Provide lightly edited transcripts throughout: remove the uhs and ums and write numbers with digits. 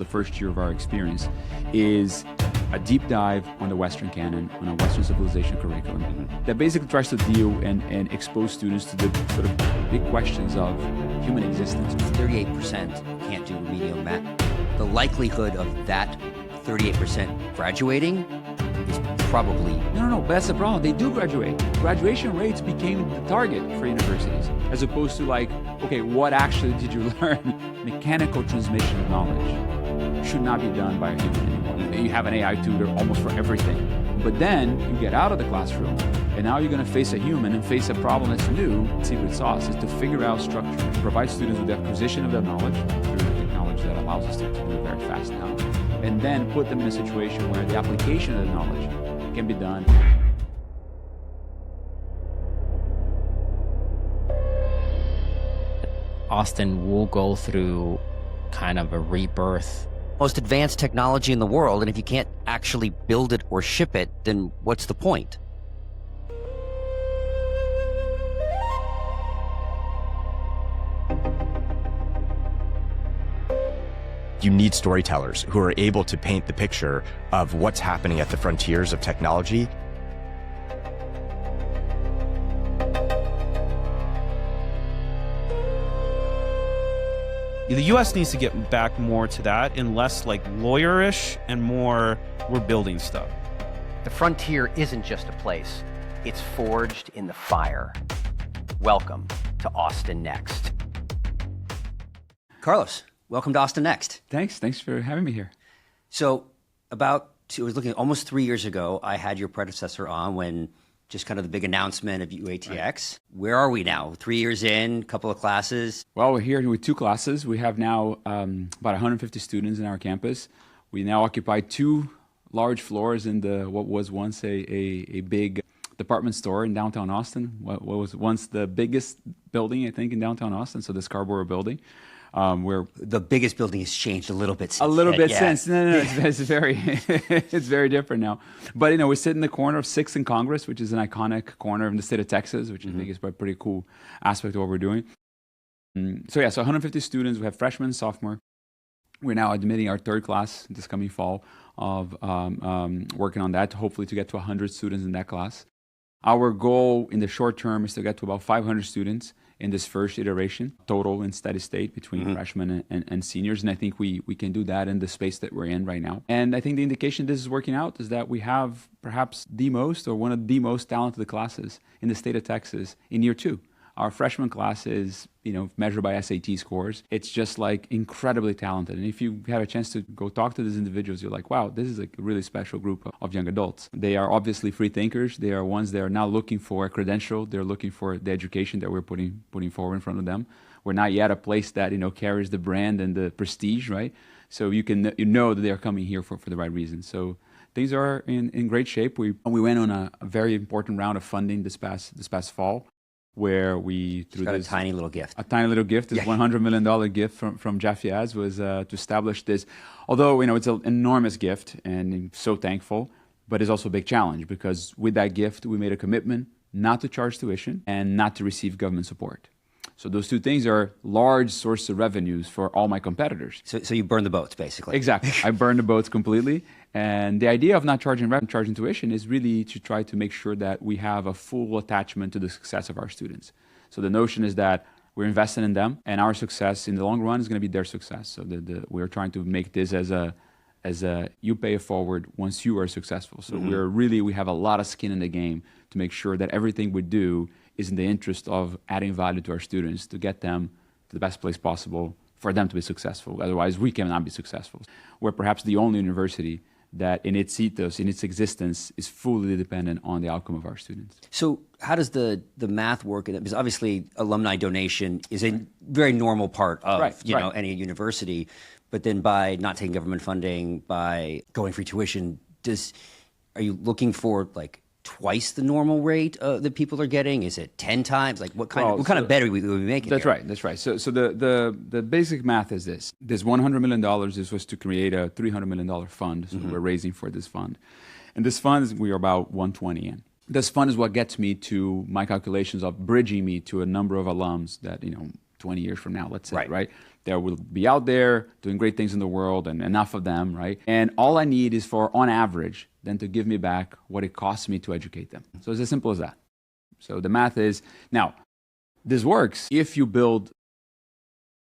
The first year of our experience is a deep dive on the Western canon, on a Western civilization curriculum that basically tries to deal and expose students to the sort of big questions of human existence. 38% can't do remedial math. The likelihood of that 38% graduating is probably... No, but that's the problem. They do graduate. Graduation rates became the target for universities, as opposed to like, okay, what actually did you learn? Mechanical transmission of knowledge should not be done by a human anymore. You have an AI tutor almost for everything. But then you get out of the classroom, and now you're going to face a human and face a problem that's new. Secret sauce is to figure out structure, provide students with the acquisition of that knowledge through the technology that allows us to do it very fast now, and then put them in a situation where the application of the knowledge can be done. Austin will go through kind of a rebirth. Most advanced technology in the world, and if you can't actually build it or ship it, then what's the point? You need storytellers who are able to paint the picture of what's happening at the frontiers of technology. The U.S. needs to get back more to that and less like lawyerish and more we're building stuff. The frontier isn't just a place, it's forged in the fire. Welcome to Austin Next. Carlos, welcome to Austin Next. Thanks for having me here. So I was looking almost 3 years ago, I had your predecessor on when just kind of the big announcement of UATX. Right. Where are we now? 3 years in, couple of classes? Well, we're here with 2 classes. We have now about 150 students in our campus. We now occupy 2 large floors in what was once a big department store in downtown Austin. What was once the biggest building, I think, in downtown Austin, so the Scarborough building. Where the biggest building has changed a little bit since. A little bit yeah. since. No, it's very, it's very different now. But we sit in the corner of 6th and Congress, which is an iconic corner in the state of Texas, which I think is a pretty cool aspect of what we're doing. So 150 students. We have freshmen, sophomore. We're now admitting our 3rd class this coming fall of working on that, hopefully to get to 100 students in that class. Our goal in the short term is to get to about 500 students in this first iteration, total in steady state between freshmen and seniors. And I think we can do that in the space that we're in right now. And I think the indication this is working out is that we have perhaps the most or one of the most talented classes in the state of Texas in year 2. Our freshman class is, measured by SAT scores. It's just like incredibly talented. And if you have a chance to go talk to these individuals, you're like, wow, this is like a really special group of young adults. They are obviously free thinkers. They are ones that are now looking for a credential. They're looking for the education that we're putting forward in front of them. We're not yet a place that, carries the brand and the prestige, right? So you know that they're coming here for the right reasons. So things are in great shape. We went on a very important round of funding this past fall, where we through a tiny little gift. A tiny little gift, this $100 million gift from Jeff Yaz was to establish this. Although it's an enormous gift, and I'm so thankful, but it's also a big challenge because with that gift we made a commitment not to charge tuition and not to receive government support. So those 2 things are large sources of revenues for all my competitors. So you burn the boats, basically. Exactly. I burn the boats completely. And the idea of not charging tuition is really to try to make sure that we have a full attachment to the success of our students. So the notion is that we're investing in them, and our success in the long run is going to be their success. So we're trying to make this as a you pay it forward once you are successful. So we have a lot of skin in the game to make sure that everything we do is in the interest of adding value to our students to get them to the best place possible for them to be successful. Otherwise, we cannot be successful. We're perhaps the only university that in its ethos, in its existence, is fully dependent on the outcome of our students. So how does the math work? Because obviously alumni donation is a very normal part of any university, but then by not taking government funding, by going free tuition, are you looking for like twice the normal rate that people are getting? Is it 10 times? Like what kind of bet are we making? That's right. So the basic math is this. This $100 million was to create a $300 million fund. So we're raising for this fund. And this fund, we are about 120 in. This fund is what gets me to my calculations of bridging me to a number of alums that, 20 years from now, let's say, right? that will be out there doing great things in the world and enough of them, right? And all I need is for, on average, them to give me back what it costs me to educate them. So it's as simple as that. So the math is, now, this works if you build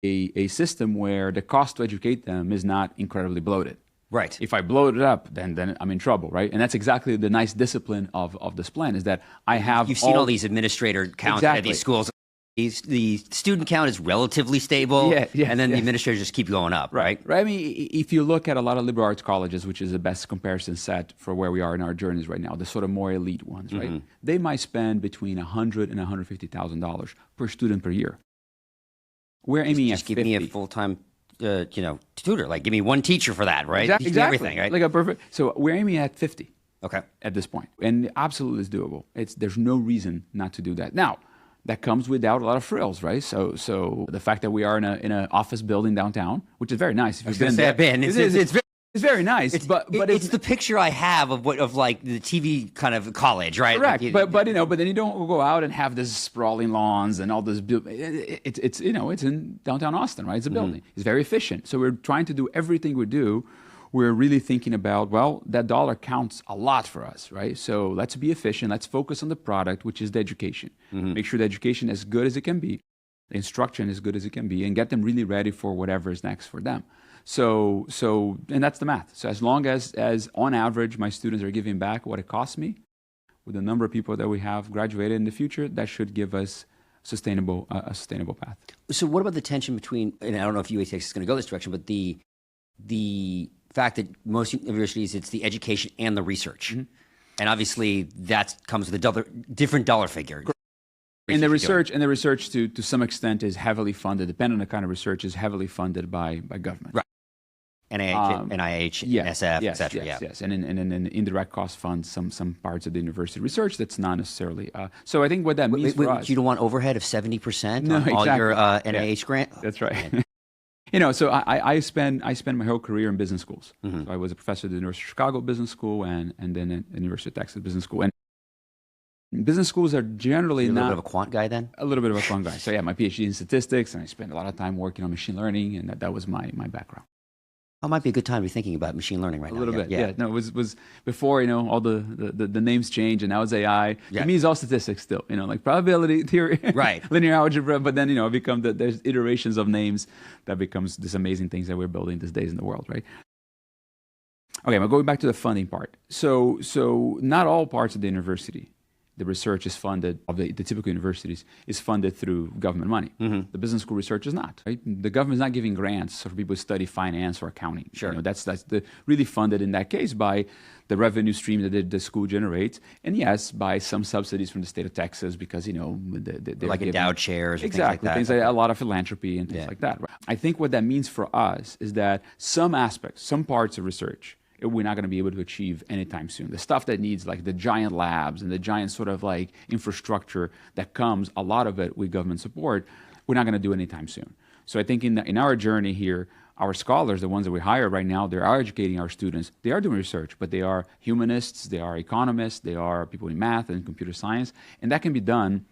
a system where the cost to educate them is not incredibly bloated. Right. If I bloat it up, then I'm in trouble, right? And that's exactly the nice discipline of this plan, is that I have You've seen all these administrator counts at these schools. The student count is relatively stable, and then the administrators just keep going up, right? Right. I mean, if you look at a lot of liberal arts colleges, which is the best comparison set for where we are in our journeys right now, the sort of more elite ones, right? They might spend between $100,000 and $150,000 per student per year. We're aiming at 50. Give me a full-time, tutor. Like, give me one teacher for that, right? Exactly. Everything, right? Like a perfect. So we're aiming at 50. Okay. At this point, and absolutely is doable. There's no reason not to do that. Now, that comes without a lot of frills, right? So the fact that we are in an office building downtown, which is very nice. If you've been there, it's very nice. But it's the picture I have of like the TV kind of college, right? Correct. Like, but then you don't go out and have this sprawling lawns and all this. It's in downtown Austin, right? It's a building. It's very efficient. So we're trying to do everything we do. We're really thinking about, well, that dollar counts a lot for us, right? So let's be efficient. Let's focus on the product, which is the education. Make sure the education is as good as it can be, the instruction as good as it can be, and get them really ready for whatever is next for them. So and that's the math. So as long as on average, my students are giving back what it costs me, with the number of people that we have graduated in the future, that should give us a sustainable path. So what about the tension between, and I don't know if UATX is going to go this direction, but the fact that most universities, it's the education and the research. And obviously that comes with a different dollar figure. And the research to some extent is heavily funded, depending on the kind of research, is heavily funded by government. Right. NIH, NSF, et cetera. Yes. And in indirect cost funds, some parts of the university research that's not necessarily. So I think what that means for us. You don't want overhead of 70% on all your NIH grant? That's right. So I spent my whole career in business schools. So I was a professor at the University of Chicago Business School and then at the University of Texas Business School. And business schools are generally not... A little bit of a quant guy then? A little bit of a quant guy. So my PhD in statistics, and I spent a lot of time working on machine learning, and that was my background. That might be a good time to be thinking about machine learning right now. A little bit, yeah. No, it was before, all the names change, and now it's AI. To me, it's all statistics still, like probability theory, right, linear algebra, but then, it becomes there's iterations of names that becomes this amazing things that we're building these days in the world, right? Okay, but going back to the funding part. So not all parts of the university, the research is funded, of the typical universities, is funded through government money. The business school research is not, right? The government's not giving grants for people to study finance or accounting. Sure. That's really funded in that case by the revenue stream that the school generates, and yes, by some subsidies from the state of Texas because, they're like endowed chairs or exactly, things like that. A lot of philanthropy and things like that. Right? I think what that means for us is that some aspects, some parts of research, we're not going to be able to achieve anytime soon. The stuff that needs like the giant labs and the giant sort of like infrastructure that comes, a lot of it with government support, we're not going to do anytime soon. So I think in our journey here, our scholars, the ones that we hire right now, they are educating our students. They are doing research, but they are humanists, they are economists, they are people in math and computer science, and that can be done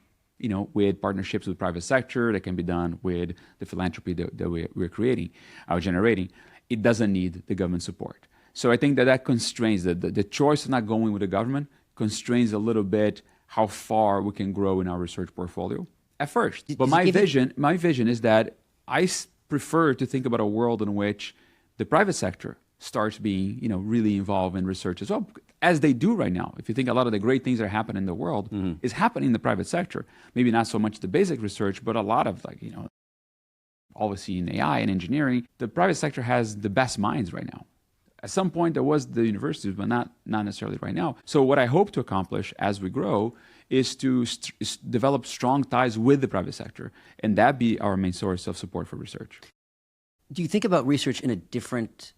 with partnerships with the private sector, that can be done with the philanthropy that we're creating, generating. It doesn't need the government support. So I think that constrains, the choice of not going with the government constrains a little bit how far we can grow in our research portfolio at first. But my vision is that I prefer to think about a world in which the private sector starts being, really involved in research as well, as they do right now. If you think a lot of the great things that are happening in the world is happening in the private sector. Maybe not so much the basic research, but a lot of obviously in AI and engineering, the private sector has the best minds right now. At some point, there was the universities, but not necessarily right now. So what I hope to accomplish as we grow is to develop strong ties with the private sector, and that be our main source of support for research. Do you think about research in a different,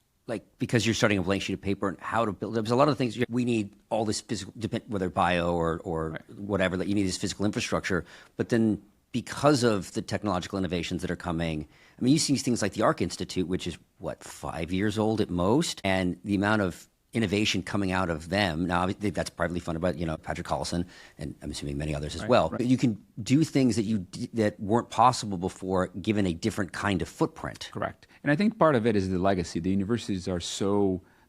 because you're starting a blank sheet of paper and how to build? There's a lot of things we need all this physical, whether bio or right, whatever, that you need this physical infrastructure, but then because of the technological innovations that are coming, you see things like the Arc Institute, which is 5 years old at most, and the amount of innovation coming out of them. Now, obviously, that's privately funded by, Patrick Collison, and I'm assuming many others as well. Right. But you can do things that weren't possible before, given a different kind of footprint. Correct. And I think part of it is the legacy. The universities are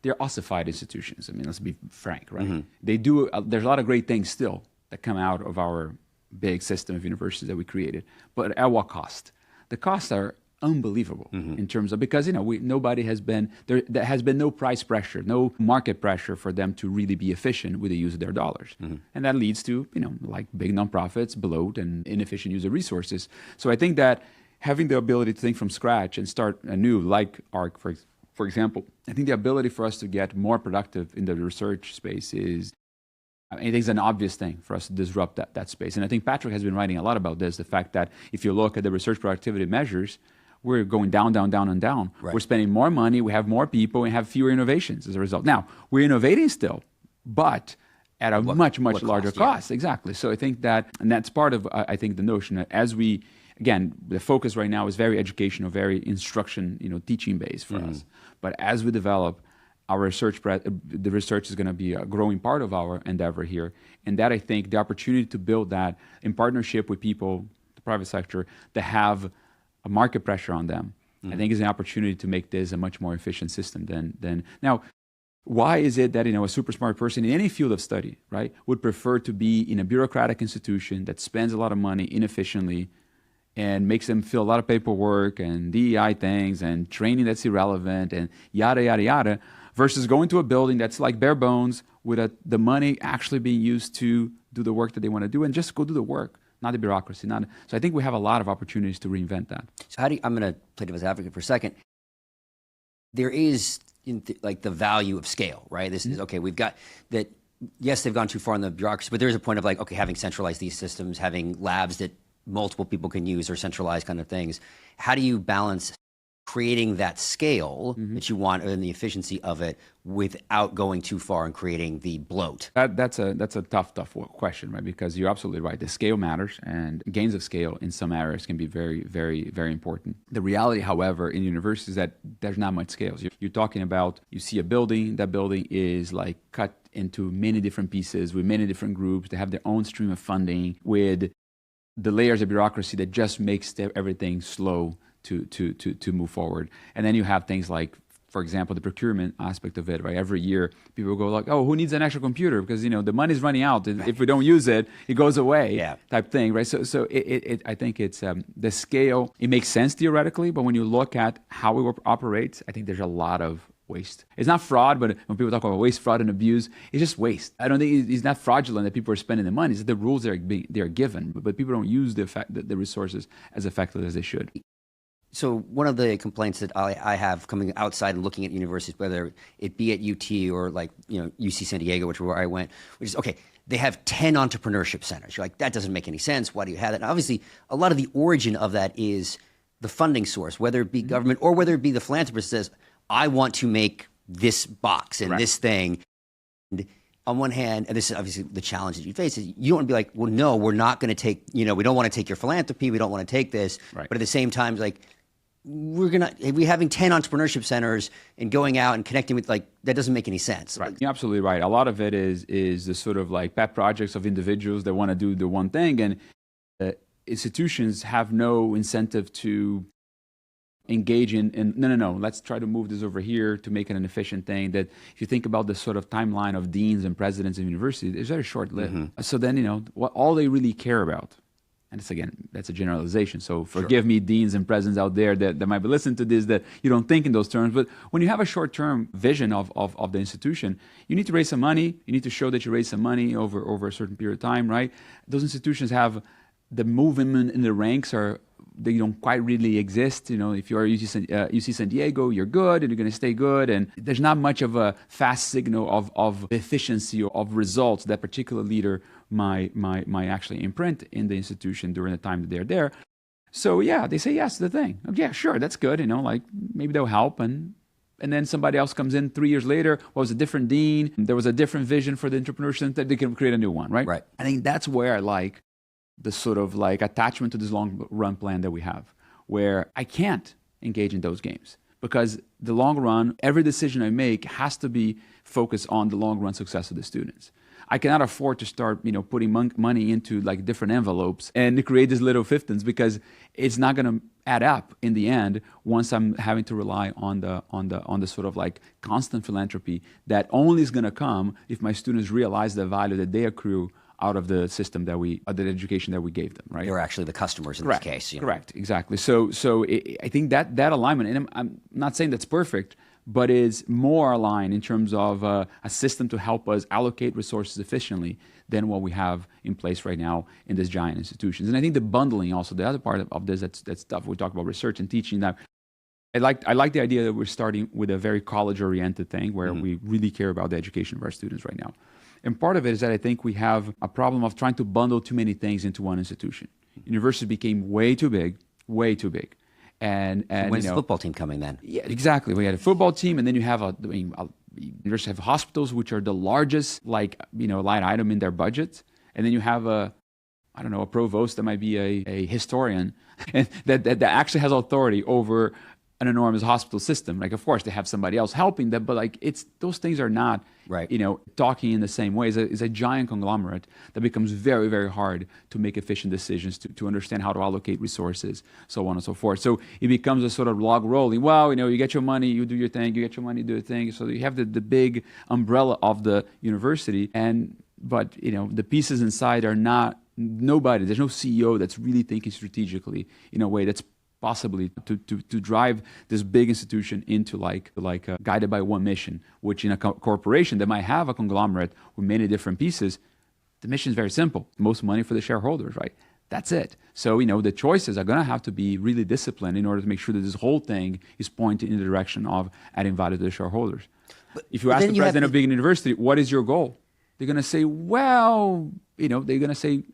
they're ossified institutions. I mean, let's be frank, right? Mm-hmm. They do, there's a lot of great things still that come out of our big system of universities that we created. But at what cost? The costs are unbelievable in terms of, because nobody has been there has been no price pressure, no market pressure for them to really be efficient with the use of their dollars, and that leads to like big nonprofits, bloat, and inefficient use of resources. So I think that having the ability to think from scratch and start anew, like ARC, for example, I think the ability for us to get more productive in the research space is, I think it's an obvious thing for us to disrupt that space. And I think Patrick has been writing a lot about this, the fact that if you look at the research productivity measures, we're going down, down, down, and down. Right. We're spending more money, we have more people, and have fewer innovations as a result. Now, we're innovating still, but at a much larger cost. Yeah. Exactly. So I think and that's part of, I think, the notion that as we, again, the focus right now is very educational, very instruction, teaching based for us. But as we develop our research, the research is going to be a growing part of our endeavor here. And that, I think, the opportunity to build that in partnership with people, the private sector, that have a market pressure on them, I think is an opportunity to make this a much more efficient system than now. Why is it that a super smart person in any field of study, right, would prefer to be in a bureaucratic institution that spends a lot of money inefficiently and makes them fill a lot of paperwork and DEI things and training that's irrelevant and yada, yada, yada, versus going to a building that's like bare bones with the money actually being used to do the work that they want to do and just go do the work, not the bureaucracy. So I think we have a lot of opportunities to reinvent that. So I'm going to play devil's advocate for a second. There is the value of scale, right? This is, okay, we've got that, yes, they've gone too far in the bureaucracy, but there's a point of like, okay, having centralized these systems, having labs that multiple people can use or centralized kind of things. How do you balance creating that scale that you want and the efficiency of it without going too far and creating the bloat? That's a tough question, right? Because you're absolutely right. The scale matters, and gains of scale in some areas can be very, very, very important. The reality, however, in universities is that there's not much scales. You're talking about, you see a building, that building is like cut into many different pieces with many different groups. They have their own stream of funding with the layers of bureaucracy that just makes everything slow to move forward. And then you have things like, for example, the procurement aspect of it, right? Every year, people go like, oh, who needs an extra computer? Because, the money's running out. If we don't use it, it goes away, type thing, right? So I think it's the scale, it makes sense theoretically, but when you look at how it operates, I think there's a lot of waste. It's not fraud, but when people talk about waste, fraud, and abuse, it's just waste. I don't think it's not fraudulent that people are spending the money. It's the rules they're given, but people don't use the resources as effectively as they should. So one of the complaints that I have coming outside and looking at universities, whether it be at UT or like UC San Diego, which is where I went, which is, okay, they have 10 entrepreneurship centers. You're like, that doesn't make any sense. Why do you have that? And obviously, a lot of the origin of that is the funding source, whether it be government or whether it be the philanthropist says, I want to make this box and this thing. And on one hand, and this is obviously the challenge that you face, is you don't want to be like, well, no, we're not going to take, we don't want to take your philanthropy. We don't want to take this. Right. But at the same time, like, we're having 10 entrepreneurship centers and going out and connecting with, like, that doesn't make any sense. Right. You're absolutely right. A lot of it is the sort of like pet projects of individuals that want to do the one thing, and institutions have no incentive to engage in no, let's try to move this over here to make it an efficient thing. That if you think about the sort of timeline of deans and presidents of universities, it's very short-lived. So then, what all they really care about, and it's, again, that's a generalization, so forgive me, deans and presidents out there that might be listening to this, that you don't think in those terms, but when you have a short-term vision of the institution, you need to raise some money, you need to show that you raise some money over a certain period of time, right? Those institutions have the movement in the ranks they don't quite really exist. If you're UC San Diego, you're good and you're going to stay good. And there's not much of a fast signal of efficiency or of results that particular leader might actually imprint in the institution during the time that they're there. So yeah, they say yes to the thing. Yeah, sure, that's good. Like maybe they'll help. And then somebody else comes in 3 years later, was a different dean. There was a different vision for the entrepreneurship that they can create a new one, right? Right. I think that's where I like the sort of like attachment to this long run plan that we have, where I can't engage in those games because the long run, every decision I make has to be focused on the long run success of the students. I cannot afford to start, putting money into like different envelopes and create these little fiftons, because it's not going to add up in the end once I'm having to rely on the sort of like constant philanthropy that only is going to come if my students realize the value that they accrue out of the system the education that we gave them, right? They're actually the customers in Correct. this case. Correct, exactly. So I think that alignment, and I'm not saying that's perfect, but is more aligned in terms of a system to help us allocate resources efficiently than what we have in place right now in these giant institutions. And I think the bundling also, the other part of this, that's tough. We talk about research and teaching. That I like the idea that we're starting with a very college-oriented thing where we really care about the education of our students right now. And part of it is that I think we have a problem of trying to bundle too many things into one institution. University became way too big. And when's the football team coming then? Yeah, exactly. We had a football team, and then you have university have hospitals, which are the largest line item in their budget, and then you have a provost that might be a historian, and that actually has authority over an enormous hospital system. Like, of course, they have somebody else helping them, but like those things are not right. Talking in the same way. It's a giant conglomerate that becomes very, very hard to make efficient decisions, to understand how to allocate resources, so on and so forth. So it becomes a sort of log rolling. Well, you get your money, you do your thing. You get your money, you do your thing. So you have the big umbrella of the university, but the pieces inside are not. Nobody. There's no CEO that's really thinking strategically in a way that's possibly to drive this big institution into guided by one mission, which in a corporation that might have a conglomerate with many different pieces, the mission is very simple. Most money for the shareholders, right? That's it. So, the choices are going to have to be really disciplined in order to make sure that this whole thing is pointed in the direction of adding value to the shareholders. If you ask the president of a big university, what is your goal? They're going to say, they're going to say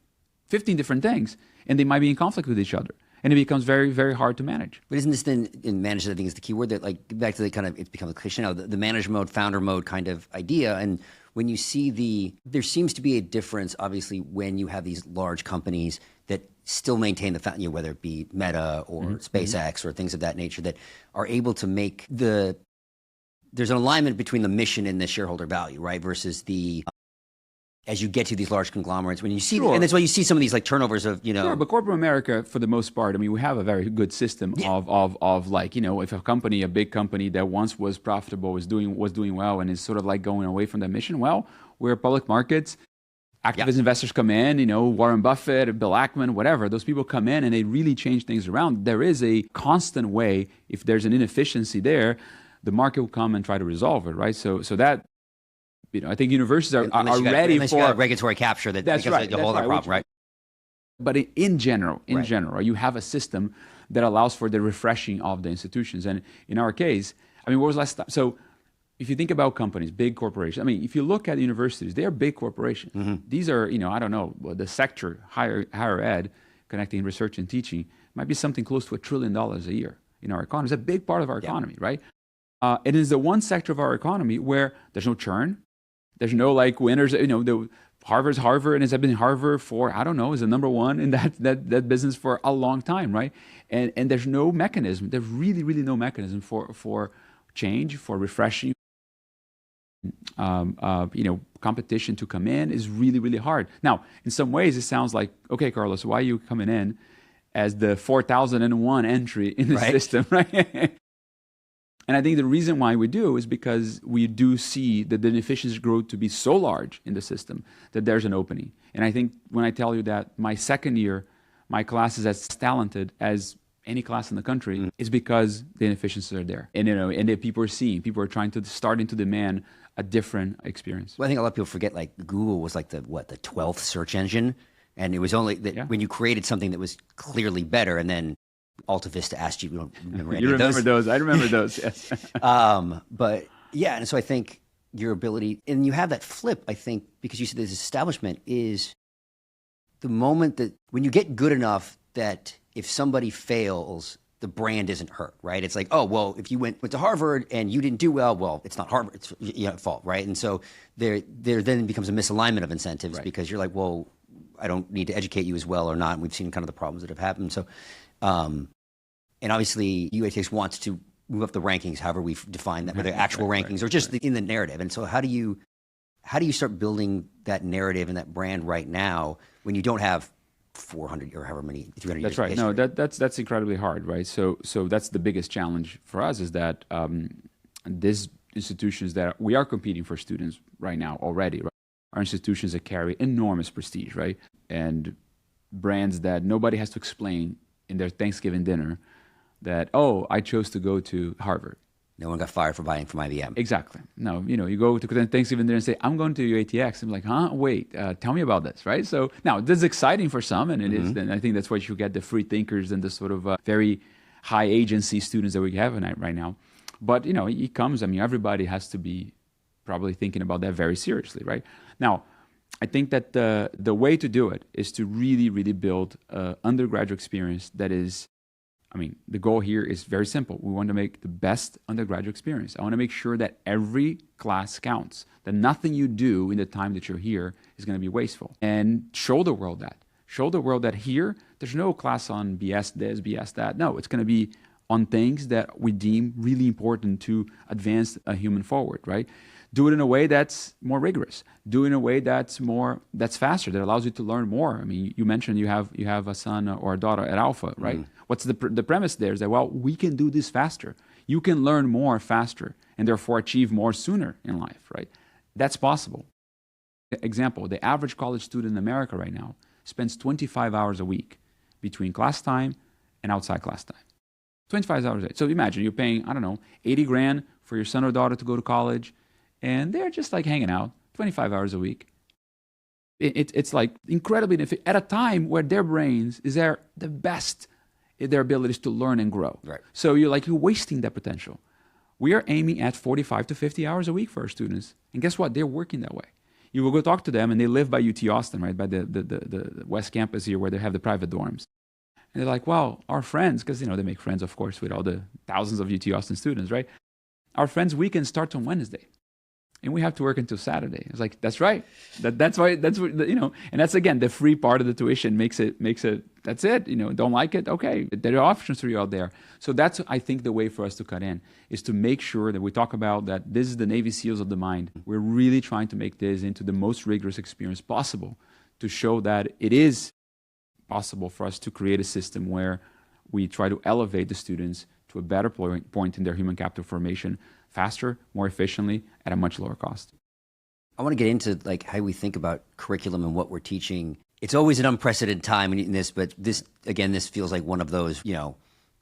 15 different things, and they might be in conflict with each other. And it becomes very, very hard to manage. But isn't this then, in manage, I think is the key word, that back to the kind of, it's become a cliche now, the manager mode, founder mode kind of idea. And when you see there seems to be a difference, obviously, when you have these large companies that still maintain the, whether it be Meta or SpaceX or things of that nature, that are able to make there's an alignment between the mission and the shareholder value, right? Versus as you get to these large conglomerates, when you see, and that's why you see some of these turnovers of, Sure, but corporate America, for the most part, we have a very good system of if a big company that once was profitable was doing well and is sort of going away from that mission, well, we're public markets. Activist investors come in, Warren Buffett, Bill Ackman, whatever. Those people come in and they really change things around. There is a constant way, if there's an inefficiency there, the market will come and try to resolve it, right? So that, I think universities are ready for... You got regulatory capture that's right, the whole other problem, right? But in general, you have a system that allows for the refreshing of the institutions. And in our case, what was last time? So if you think about companies, big corporations, if you look at universities, they are big corporations. Mm-hmm. These are, the sector, higher ed, connecting research and teaching, might be something close to $1 trillion a year in our economy. It's a big part of our economy, right? It is the one sector of our economy where there's no churn. There's no winners, Harvard's Harvard, and has been Harvard for, is the number one in that business for a long time, right? And there's no mechanism. There's really, really no mechanism for change, for refreshing. Competition to come in is really, really hard. Now, in some ways, it sounds like, okay, Carlos, why are you coming in as the 4001 entry in the system, right? And I think the reason why we do is because we do see that the inefficiencies grow to be so large in the system that there's an opening. And I think when I tell you that my second year, my class is as talented as any class in the country, is because the inefficiencies are there. And and that people are starting to demand a different experience. Well, I think a lot of people forget, Google was the 12th search engine, and it was only that when you created something that was clearly better, and then Alta Vista asked you, don't remember any of those? Those. I remember those, yes. But yeah, and so I think your ability, and you have that flip, I think, because you said this establishment is the moment that when you get good enough that if somebody fails, the brand isn't hurt, right? It's like, oh, well, if you went to Harvard and you didn't do well, it's not Harvard, it's your fault, right? And so there then becomes a misalignment of incentives because you're like, well, I don't need to educate you as well or not. And we've seen kind of the problems that have happened. So, and obviously UATX wants to move up the rankings, however we define that, whether actual rankings or just in the narrative. And so how do you start building that narrative and that brand right now when you don't have 400 or however many 300 years? That's right. No, that's incredibly hard, right? So that's the biggest challenge for us is that these institutions that we are competing for students right now already, right, are institutions that carry enormous prestige, right, and brands that nobody has to explain in their Thanksgiving dinner that, oh, I chose to go to Harvard. No one got fired for buying from IBM. Exactly. No, you go to Thanksgiving dinner and say, I'm going to UATX. I'm like, huh? Wait, tell me about this, right? So now this is exciting for some, and it is. And I think that's why you get the free thinkers and the sort of very high agency students that we have right now. But, it comes, everybody has to be probably thinking about that very seriously, right? Now, I think that the way to do it is to really, really build an undergraduate experience that is, the goal here is very simple. We want to make the best undergraduate experience. I want to make sure that every class counts, that nothing you do in the time that you're here is going to be wasteful. And show the world that. Show the world that here, there's no class on BS this, BS that. No, it's going to be on things that we deem really important to advance a human forward, right? Do it in a way that's more rigorous. Do it in a way that's faster, that allows you to learn more. You mentioned you have a son or a daughter at Alpha, right? What's the premise there is that, well, we can do this faster. You can learn more faster and therefore achieve more sooner in life, right? That's possible. Example, the average college student in America right now spends 25 hours a week between class time and outside class time. 25 hours a day. So imagine you're paying, 80 grand for your son or daughter to go to college, and they're just like hanging out 25 hours a week. It's like incredibly at a time where their brains is the best in their abilities to learn and grow. Right. So you're wasting that potential. We are aiming at 45 to 50 hours a week for our students. And guess what? They're working that way. You will go talk to them, and they live by UT Austin, right? By the West Campus here where they have the private dorms. And they're like, well, our friends, because, they make friends, of course, with all the thousands of UT Austin students, right? Our friends' weekend starts on Wednesday. And we have to work until Saturday. It's like, that's right. That's why, that's what, and that's, again, the free part of the tuition makes it, that's it. Don't like it? Okay. There are options for you out there. So that's, I think, the way for us to cut in is to make sure that we talk about that this is the Navy SEALs of the mind. We're really trying to make this into the most rigorous experience possible to show that it is possible for us to create a system where we try to elevate the students to a better point in their human capital formation faster, more efficiently, at a much lower cost. I want to get into how we think about curriculum and what we're teaching. It's always an unprecedented time in this, but this feels like one of those,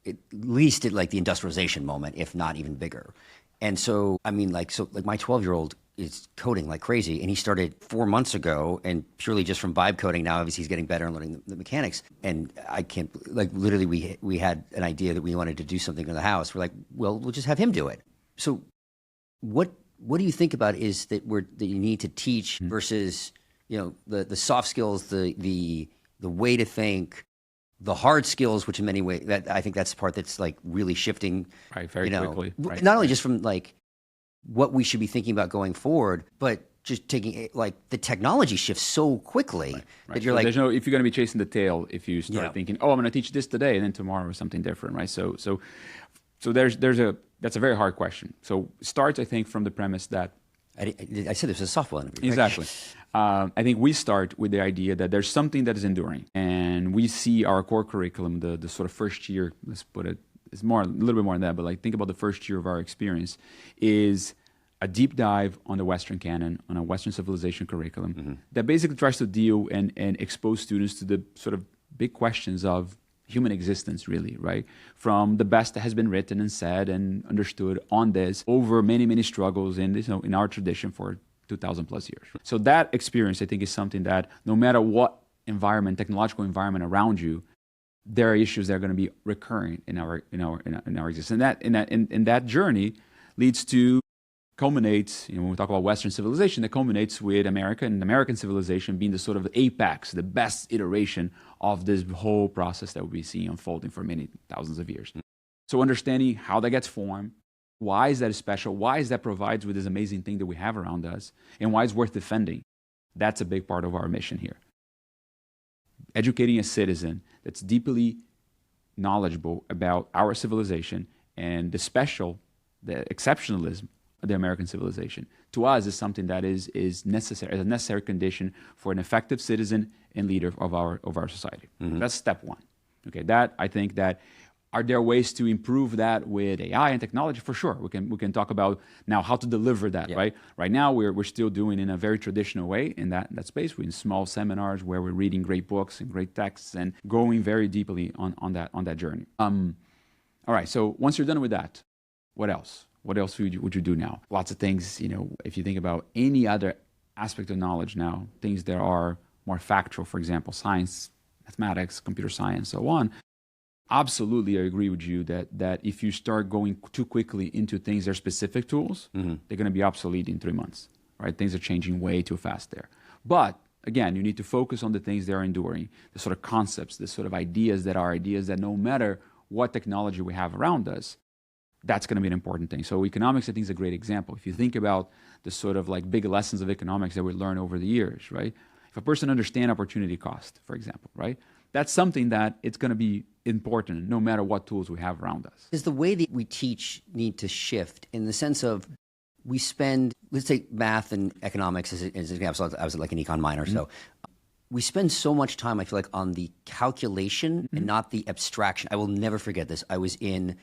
at least at the industrialization moment, if not even bigger. And so, my 12-year-old is coding like crazy, and he started 4 months ago, and purely just from vibe coding. Now, obviously, he's getting better and learning the mechanics. And I can't, literally, we had an idea that we wanted to do something in the house. We're like, well, we'll just have him do it. So what do you think about is that you need to teach versus, the soft skills, the way to think, the hard skills, which in many ways, that I think that's the part that's really shifting, right, very quickly. Right. Not only just from what we should be thinking about going forward, but just taking the technology shifts so quickly that you're there's if you're going to be chasing the tail, if you start thinking, oh, I'm going to teach this today and then tomorrow is something different, right? So that's a very hard question. So it starts, I think, from the premise that I said this was a softball interview. Exactly. I think we start with the idea that there's something that is enduring, and we see our core curriculum, the sort of first year. Let's put it. It's a little bit more than that, but think about the first year of our experience is a deep dive on the Western canon, on a Western civilization curriculum that basically tries to deal and expose students to the sort of big questions of human existence, really, right? From the best that has been written and said and understood on this over many, many struggles in our tradition for 2,000 plus years. So that experience, I think, is something that no matter what environment, technological environment around you, there are issues that are going to be recurring in our existence. And that journey leads to culminates, when we talk about Western civilization, that culminates with America and American civilization being the sort of apex, the best iteration of this whole process that we see unfolding for many thousands of years. So understanding how that gets formed, why is that special, why is that provides with this amazing thing that we have around us, and why it's worth defending, that's a big part of our mission here. Educating a citizen that's deeply knowledgeable about our civilization and the exceptionalism of the American civilization, to us is something that is necessary, as a necessary condition for an effective citizen and leader of our society. That's step one. Okay, that I think that are there ways to improve that with AI and technology? For sure, we can talk about now how to deliver that. Right. Right now we're still doing in a very traditional way in that space. We're in small seminars where we're reading great books and great texts and going very deeply on that journey. All right. So once you're done with that, what else? What else would you do now? Lots of things. If you think about any other aspect of knowledge now, things that are more factual, for example, science, mathematics, computer science, so on. Absolutely, I agree with you that if you start going too quickly into things that are specific tools, they're going to be obsolete in 3 months, right? Things are changing way too fast there. But again, you need to focus on the things that are enduring, the sort of concepts, the sort of ideas that no matter what technology we have around us, that's going to be an important thing. So economics, I think, is a great example. If you think about the sort of like big lessons of economics that we learn over the years, right? If a person understands opportunity cost, for example, right? That's something that it's going to be important no matter what tools we have around us. Does the way that we teach need to shift in the sense of we spend, let's take math and economics as an example. I was like an econ minor, so we spend so much time, I feel like, on the calculation and not the abstraction. I will never forget this. I was in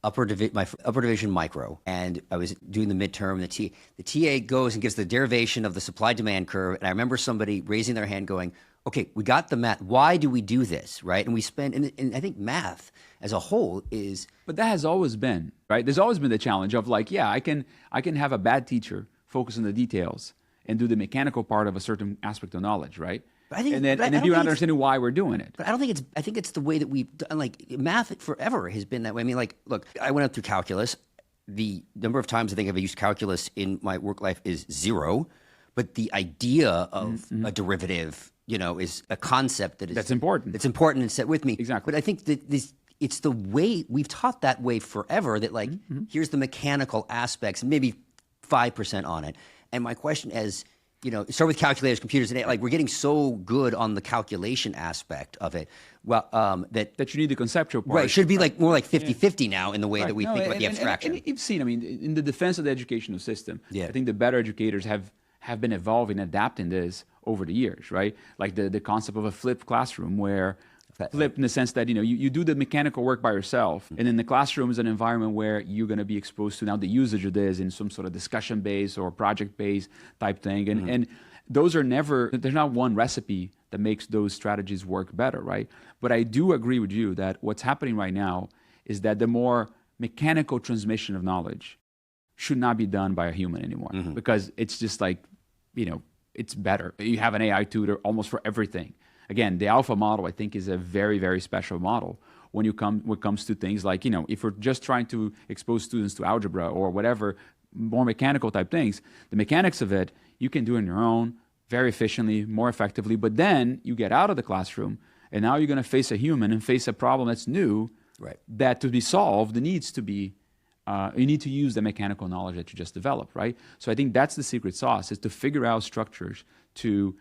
my upper division micro, and I was doing the midterm. The TA goes and gives the derivation of the supply-demand curve, and I remember somebody raising their hand going, okay, we got the math. Why do we do this, right? And we spend, and I think math as a whole is... But that has always been, right? There's always been the challenge of like, yeah, I can have a bad teacher focus on the details and do the mechanical part of a certain aspect of knowledge, right? And then people not understanding why we're doing it. But I don't think I think it's the way that we've done, like math forever has been that way. I mean, like, look, I went up through calculus. The number of times I think I've used calculus in my work life is 0, but the idea of a derivative, is a concept that's important. It's important and set with me. Exactly. But I think that it's the way we've taught that way forever. That like, here's the mechanical aspects, and maybe 5% on it. And my question is, start with calculators, computers, and like we're getting so good on the calculation aspect of it. Well, that you need the conceptual part. Right. Should be like more like 50-50 now in the way that we think about the abstraction. And you've seen, in the defense of the educational system, I think the better educators have been evolving, adapting this over the years, right? Like the concept of a flipped classroom where flipped in the sense that, you do the mechanical work by yourself. And then the classroom is an environment where you're going to be exposed to now the usage of this in some sort of discussion-based or project-based type thing. And those are there's not one recipe that makes those strategies work better, right? But I do agree with you that what's happening right now is that the more mechanical transmission of knowledge should not be done by a human anymore because it's just like, it's better. You have an AI tutor almost for everything. Again, the alpha model, I think, is a very, very special model when it comes to things like, if we're just trying to expose students to algebra or whatever, more mechanical type things, the mechanics of it, you can do on your own very efficiently, more effectively. But then you get out of the classroom and now you're going to face a human and face a problem that's new, right? That to be solved needs to be, you need to use the mechanical knowledge that you just developed, right? So I think that's the secret sauce, is to figure out structures to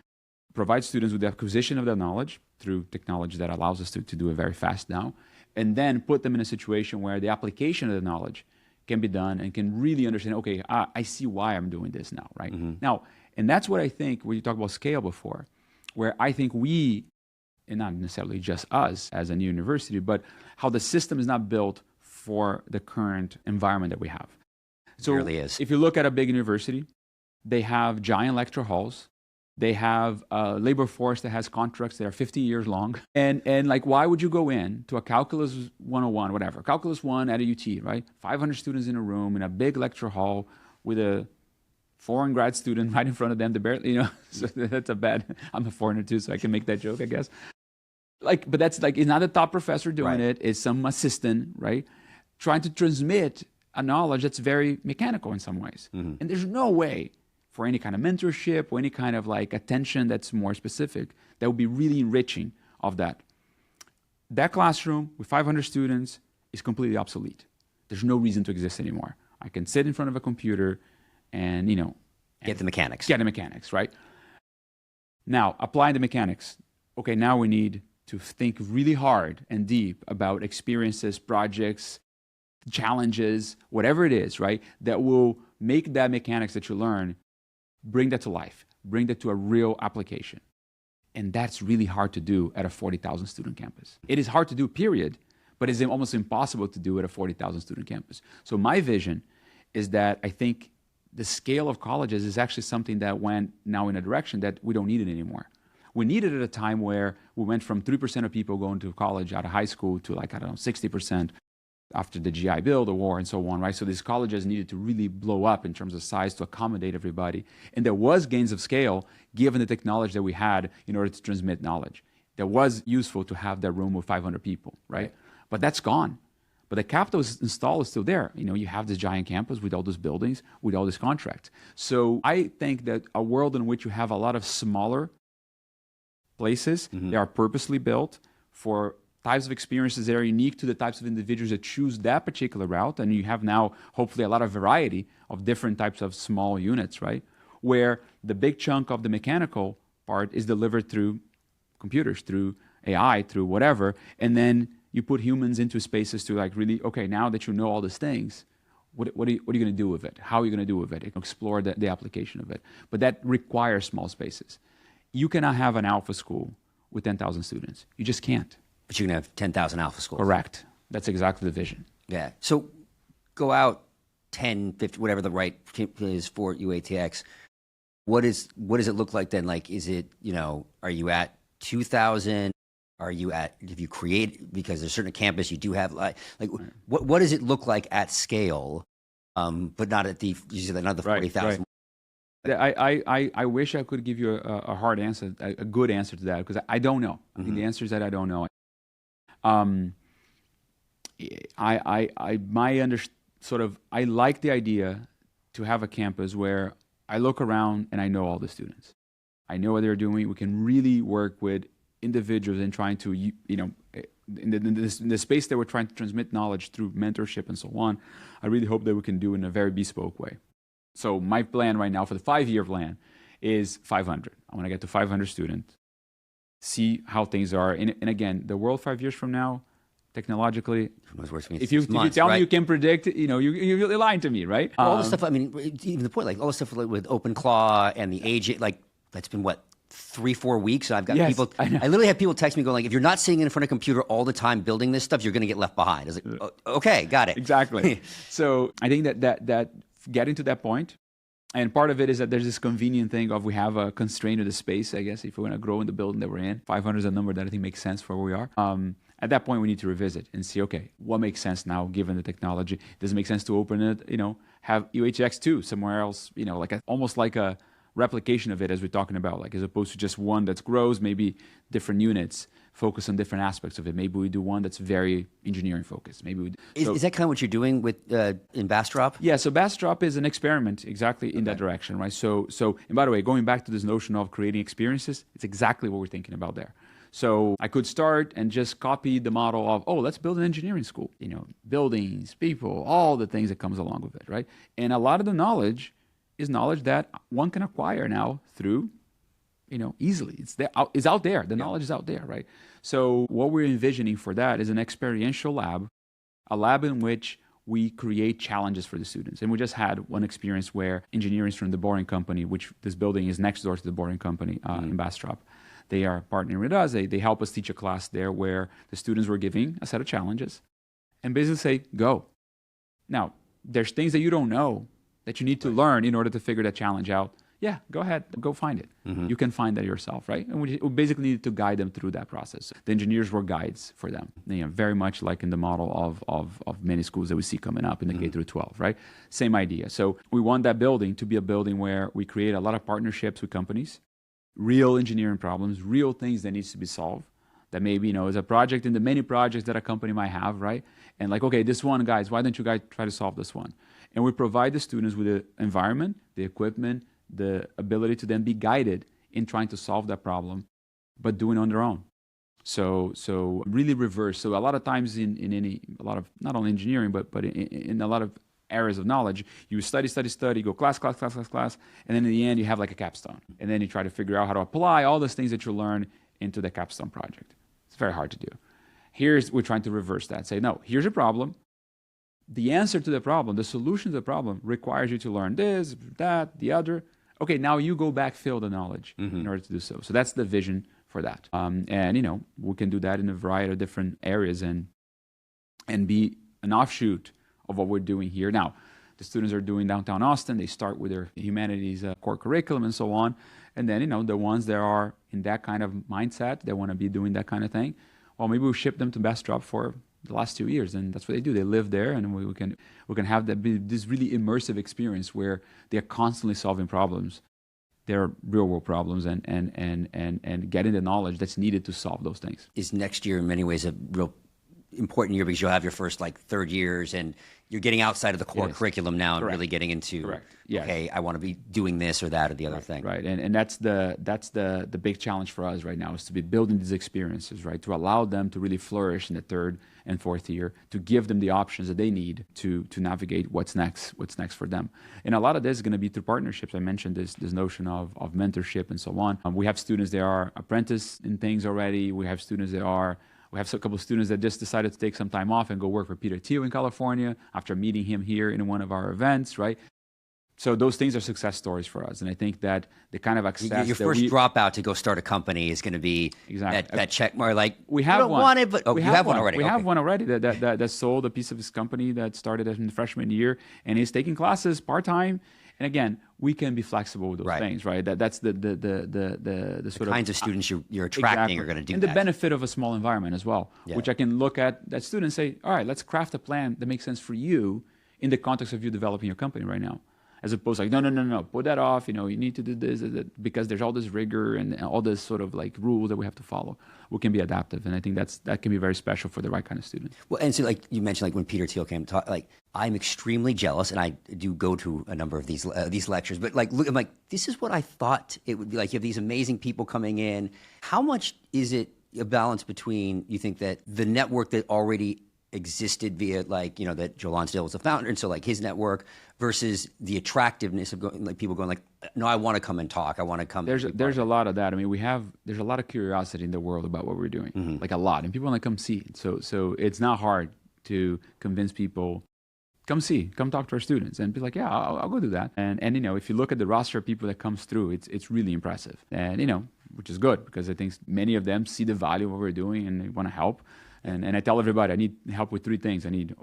provide students with the acquisition of that knowledge through technology that allows us to do it very fast now, and then put them in a situation where the application of the knowledge can be done and can really understand, okay, I see why I'm doing this now, right? Now, and that's what I think, when you talked about scale before, where I think we, and not necessarily just us as a new university, but how the system is not built for the current environment that we have. So it really is. If you look at a big university, they have giant lecture halls. They have a labor force that has contracts that are 50 years long. And like, why would you go in to a Calculus 101, whatever, Calculus 1 at a UT, right? 500 students in a room in a big lecture hall with a foreign grad student right in front of them to barely, so that's I'm a foreigner too, so I can make that joke, I guess. Like, but that's like, it's not a top professor doing it, it's some assistant, right? Trying to transmit a knowledge that's very mechanical in some ways. And there's no way for any kind of mentorship or any kind of like attention that's more specific that would be really enriching of that. That classroom with 500 students is completely obsolete. There's no reason to exist anymore. I can sit in front of a computer and, get the mechanics. Get the mechanics, right? Now, applying the mechanics. Okay, now we need to think really hard and deep about experiences, projects, challenges, whatever it is, right? That will make that mechanics that you learn, bring that to life, bring that to a real application. And that's really hard to do at a 40,000 student campus. It is hard to do, period, but it's almost impossible to do at a 40,000 student campus. So my vision is that I think the scale of colleges is actually something that went now in a direction that we don't need it anymore. We need it at a time where we went from 3% of people going to college out of high school to 60% after the GI Bill, the war, and so on, right? So these colleges needed to really blow up in terms of size to accommodate everybody. And there was gains of scale given the technology that we had in order to transmit knowledge. That was useful to have that room with 500 people, right? But that's gone. But the capital installed is still there. You have this giant campus with all those buildings, with all these contracts. So I think that a world in which you have a lot of smaller places that are purposely built for types of experiences that are unique to the types of individuals that choose that particular route. And you have now, hopefully, a lot of variety of different types of small units, right? Where the big chunk of the mechanical part is delivered through computers, through AI, through whatever. And then you put humans into spaces to really, okay, now that you know all these things, what are you going to do with it? How are you going to do with it? Explore the application of it. But that requires small spaces. You cannot have an alpha school with 10,000 students. You just can't. But you can have 10,000 alpha schools. Correct. That's exactly the vision. Yeah. So go out 10, 50, whatever the right is for UATX. What does it look like then? Is it, are you at 2,000? Are you at, if you create, because there's a certain campus you do have, what does it look like at scale, but not at the 40,000? Right. I wish I could give you a hard answer, a good answer to that, because I don't know. I think the answer is that I don't know. I like the idea to have a campus where I look around and I know all the students. I know what they're doing. We can really work with individuals in trying to, in the space that we're trying to transmit knowledge through mentorship and so on. I really hope that we can do it in a very bespoke way. So my plan right now for the 5-year plan is 500. I want to get to 500 students, see how things are. And again, the world 5 years from now, technologically, if you tell me you can predict, you're lying to me, right? All the stuff, even the point, all the stuff with OpenClaw and the age, that's been what, 3-4 weeks? I've got people, I literally have people text me going if you're not sitting in front of a computer all the time building this stuff, you're going to get left behind. I was like, okay, got it. Exactly. So I think that getting to that point, and part of it is that there's this convenient thing of we have a constraint of the space, I guess, if we're going to grow in the building that we're in. 500 is a number that I think makes sense for where we are. At that point, we need to revisit and see, okay, what makes sense now given the technology? Does it make sense to open it, have UATX 2 somewhere else, almost like a replication of it as we're talking about, as opposed to just one that grows, maybe different units, focus on different aspects of it. Maybe we do one that's very engineering focused. Is that kind of what you're doing with in Bastrop? Yeah, so Bastrop is an experiment exactly in that direction, right? So, and by the way, going back to this notion of creating experiences, it's exactly what we're thinking about there. So I could start and just copy the model of, let's build an engineering school, buildings, people, all the things that comes along with it, right? And a lot of the knowledge is knowledge that one can acquire now through, easily. It's out there. The knowledge is out there, right? So what we're envisioning for that is an experiential lab, a lab in which we create challenges for the students. And we just had one experience where engineers from the Boring Company, which this building is next door to the Boring Company in Bastrop, they are partnering with us. They help us teach a class there where the students were giving a set of challenges and basically say, go. Now, there's things that you don't know that you need to learn in order to figure that challenge out. Yeah, go ahead, go find it. You can find that yourself, right? And we basically needed to guide them through that process. The engineers were guides for them, very much like in the model of many schools that we see coming up in the K through 12, right? Same idea. So we want that building to be a building where we create a lot of partnerships with companies, real engineering problems, real things that needs to be solved. That maybe, is a project in the many projects that a company might have, right? And okay, this one, guys, why don't you guys try to solve this one? And we provide the students with the environment, the equipment, the ability to then be guided in trying to solve that problem, but doing it on their own. So really reverse. So a lot of times in a lot of, not only engineering, but in a lot of areas of knowledge, you study, go class, and then in the end you have a capstone. And then you try to figure out how to apply all those things that you learn into the capstone project. It's very hard to do. We're trying to reverse that. Say, no, here's a problem. the answer to the problem, the solution to the problem requires you to learn this, that, the other. Okay, now you go backfill the knowledge in order to do so. So that's the vision for that. And, you know, we can do that in a variety of different areas and be an offshoot of what we're doing here. Now, the students are doing downtown Austin. They start with their humanities core curriculum and so on. And then, you know, the ones that are in that kind of mindset, they want to be doing that kind of thing, well, maybe we'll ship them to Bastrop for the last 2 years, and that's what they do. They live there, and we can have that be this really immersive experience where they're constantly solving problems. They're real world problems, and getting the knowledge that's needed to solve those things. Is next year in many ways a real important year because you'll have your first like third years and you're getting outside of the core curriculum now and really getting into okay, I want to be doing this or that or the other thing. Right, and that's the big challenge for us right now is to be building these experiences, right, to allow them to really flourish in the third and fourth year, to give them the options that they need to navigate what's next for them. And a lot of this is going to be through partnerships. I mentioned this notion of mentorship and so on. We have students that are apprentice in things already. We have students that are We have a couple of students that just decided to take some time off and go work for Peter Thiel in California after meeting him here in one of our events, right? So those things are success stories for us. And I think that the kind of access your first dropout to go start a company is going to be that check mark. Like we have don't one. Want it, but we have one already. We have one already that sold a piece of his company that started in the freshman year, and he's taking classes part-time. And again, we can be flexible with those things, right? That's the sort of kinds of students you're attracting are going to do and that. the benefit of a small environment as well, which I can look at that student and say, all right, let's craft a plan that makes sense for you in the context of you developing your company right now. As opposed to like, no, put that off. You know, you need to do this because there's all this rigor and all this sort of like rules that we have to follow. We can be adaptive, and I think that can be very special for the right kind of student. Well, and so like you mentioned, like when Peter Thiel came to talk, like I'm extremely jealous, and I do go to a number of these lectures. But like, look, I'm like, this is what I thought it would be like. You have these amazing people coming in. How much is it a balance between you think that the network that already existed via like, you know, that Joe Lonsdale was the founder, and so like his network versus the attractiveness of going, like people going like, no, I want to come and talk. I want to come. There's a lot of that. I mean, there's a lot of curiosity in the world about what we're doing, like a lot, and people want to come see. So it's not hard to convince people, come talk to our students, and be like, yeah, I'll go do that. And you know, if you look at the roster of people that comes through, it's really impressive, and you know, which is good because I think many of them see the value of what we're doing and they want to help. And I tell everybody I need help with three things. I need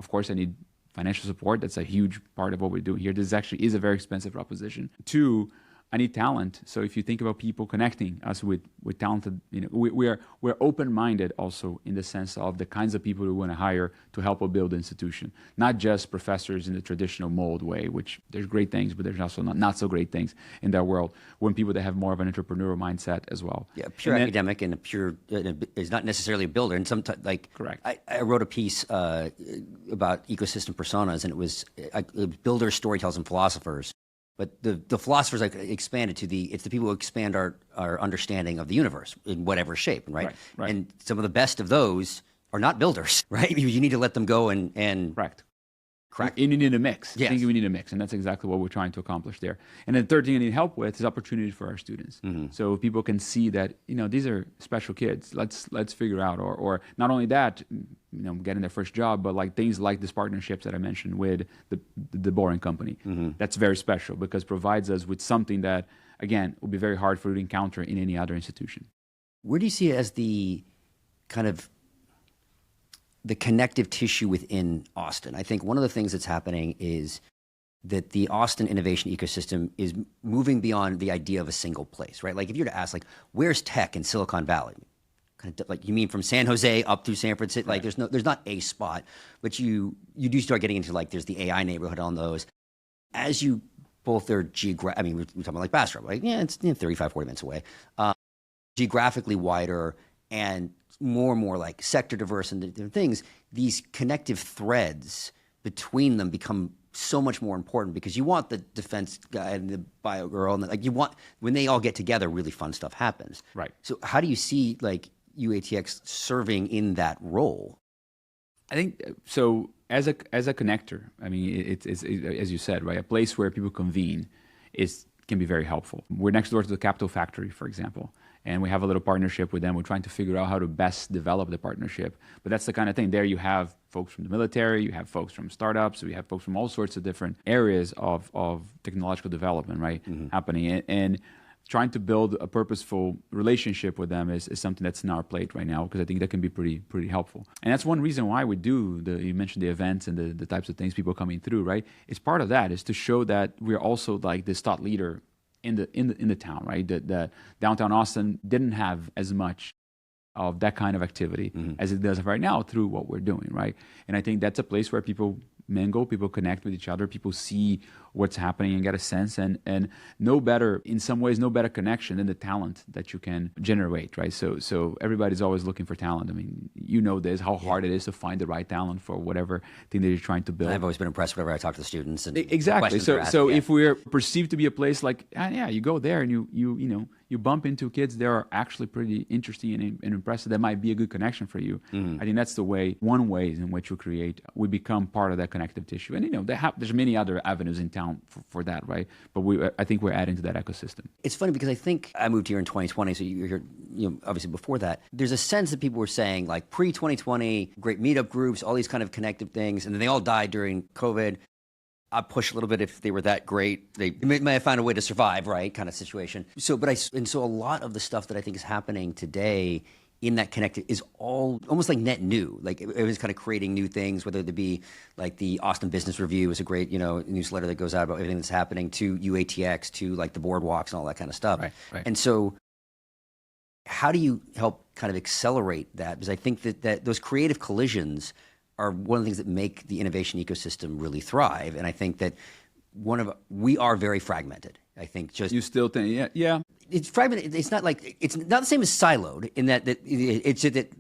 financial support. That's a huge part of what we're doing here. This actually is a very expensive proposition. 2, I need talent. So if you think about people connecting us with talented, you know, we're open-minded also in the sense of the kinds of people we want to hire to help us build the institution. Not just professors in the traditional mold way, which there's great things, but there's also not so great things in that world. When people that have more of an entrepreneurial mindset as it Yeah, pure academic and a pure is not necessarily a builder. And sometimes, like, correct. I wrote a piece about ecosystem personas, and it was builders, storytellers, and philosophers. But the philosophers like expanded to it's the people who expand our understanding of the universe in whatever shape, right? And some of the best of those are not builders, right? You need to let them go and correct. And you need a mix. Yes. I think we need a mix, and that's exactly what we're trying to accomplish there. And then the third thing I need help with is opportunities for our students. So people can see that, you know, these are special kids. Let's figure out, or not only that, you know, getting their first job, but like things like these partnerships that I mentioned with the Boring Company. That's very special because it provides us with something that, again, will be very hard for you to encounter in any other institution. Where do you see it as the kind of the connective tissue within Austin? I think one of the things that's happening is that the Austin innovation ecosystem is moving beyond the idea of a single place, right? Like if you were to ask, like, where's tech in Silicon Valley? Kind of like, you mean from San Jose up through San Francisco? Like there's not a spot, but you do start getting into like, there's the AI neighborhood on those. As you both are I mean, we're talking about like Bastrop, like, yeah, it's 35, 40 minutes away. Geographically wider and more and more like sector diverse and different things, these connective threads between them become so much more important because you want the defense guy and the bio girl and like you want, when they all get together, really fun stuff happens. Right. So how do you see like UATX serving in that role? I think so. As a connector, I mean, it's as you said, right? A place where people convene can be very helpful. We're next door to the Capital Factory, for example, and we have a little partnership with them. We're trying to figure out how to best develop the partnership. But that's the kind of thing. There you have folks from the military, you have folks from startups, you have folks from all sorts of different areas of technological development, right, happening. And trying to build a purposeful relationship with them is something that's in our plate right now, because I think that can be pretty helpful. And that's one reason why we do you mentioned the events and the types of things people coming through, right? It's part of that is to show that we're also like this thought leader in the town, right? That downtown Austin didn't have as much of that kind of activity as it does right now through what we're doing, right? And I think that's a place where people mingle, people connect with each other, people see what's happening and get a sense, and no better, in some ways, no better connection than the talent that you can generate, right? So everybody's always looking for talent. I mean, you know this, how hard it is to find the right talent for whatever thing that you're trying to build. I've always been impressed whenever I talk to the students. And exactly. So if we're perceived to be a place like, you go there and you bump into kids that are actually pretty interesting and impressive, that might be a good connection for you. I think that's one way in which we become part of that connective tissue. And there's many other avenues in town for that, right? But I think we're adding to that ecosystem. It's funny because I think I moved here in 2020, so you're here, obviously before that. There's a sense that people were saying like pre-2020, great meetup groups, all these kind of connective things, and then they all died during COVID. I push a little bit if they were that great. They might have found a way to survive, right? Kind of situation. So a lot of the stuff that I think is happening today in that connected is all almost like net new. Like it was kind of creating new things, whether it be like the Austin Business Review is a great, newsletter that goes out about everything that's happening, to UATX, to like the boardwalks and all that kind of stuff. Right. And so how do you help kind of accelerate that? Because I think that those creative collisions are one of the things that make the innovation ecosystem really thrive. And I think that we are very fragmented. I think just... You still think, yeah. It's fragmented. It's not the same as siloed in that it's that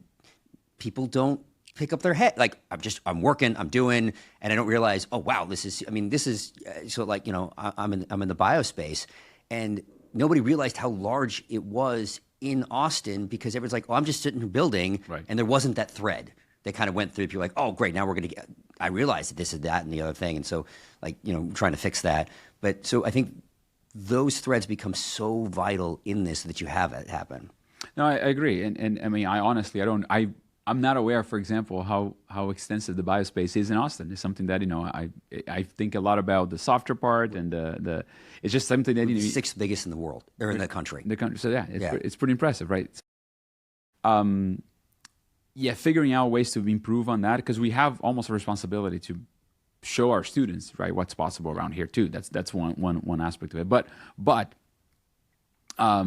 people don't pick up their head. Like, I'm working, I'm doing, and I don't realize, oh, wow, this is so like, I'm in the biospace, and nobody realized how large it was in Austin because everyone's like, oh, I'm just sitting here building, right. And there wasn't that thread. They kind of went through. People like, oh, great, now we're going to get. I realized that this is that and the other thing, and so trying to fix that. But so I think those threads become so vital in this that you have it happen. No, I agree, and I mean, I'm not aware, for example, how extensive the biospace is in Austin. It's something that I think a lot about the software part, and the it's just something that sixth biggest in the world or in the country. So it's pretty impressive, right? Figuring out ways to improve on that, because we have almost a responsibility to show our students, right, what's possible around here too. That's one aspect of it. But I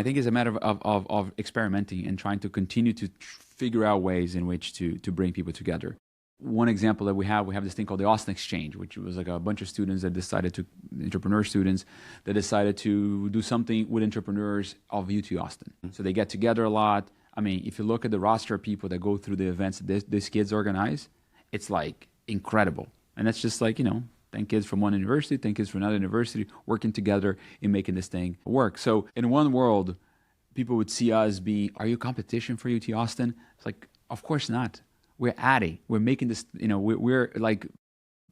think it's a matter of experimenting and trying to continue to figure out ways in which to bring people together. One example that we have this thing called the Austin Exchange, which was like a bunch of students that entrepreneur students that decided to do something with entrepreneurs of UT Austin. So they get together a lot. I mean, if you look at the roster of people that go through the events that these kids organize, it's like incredible. And that's just like, 10 kids from one university, 10 kids from another university working together in making this thing work. So in one world, people would see us are you competition for UT Austin? It's like, of course not. We're adding. We're making this, we're like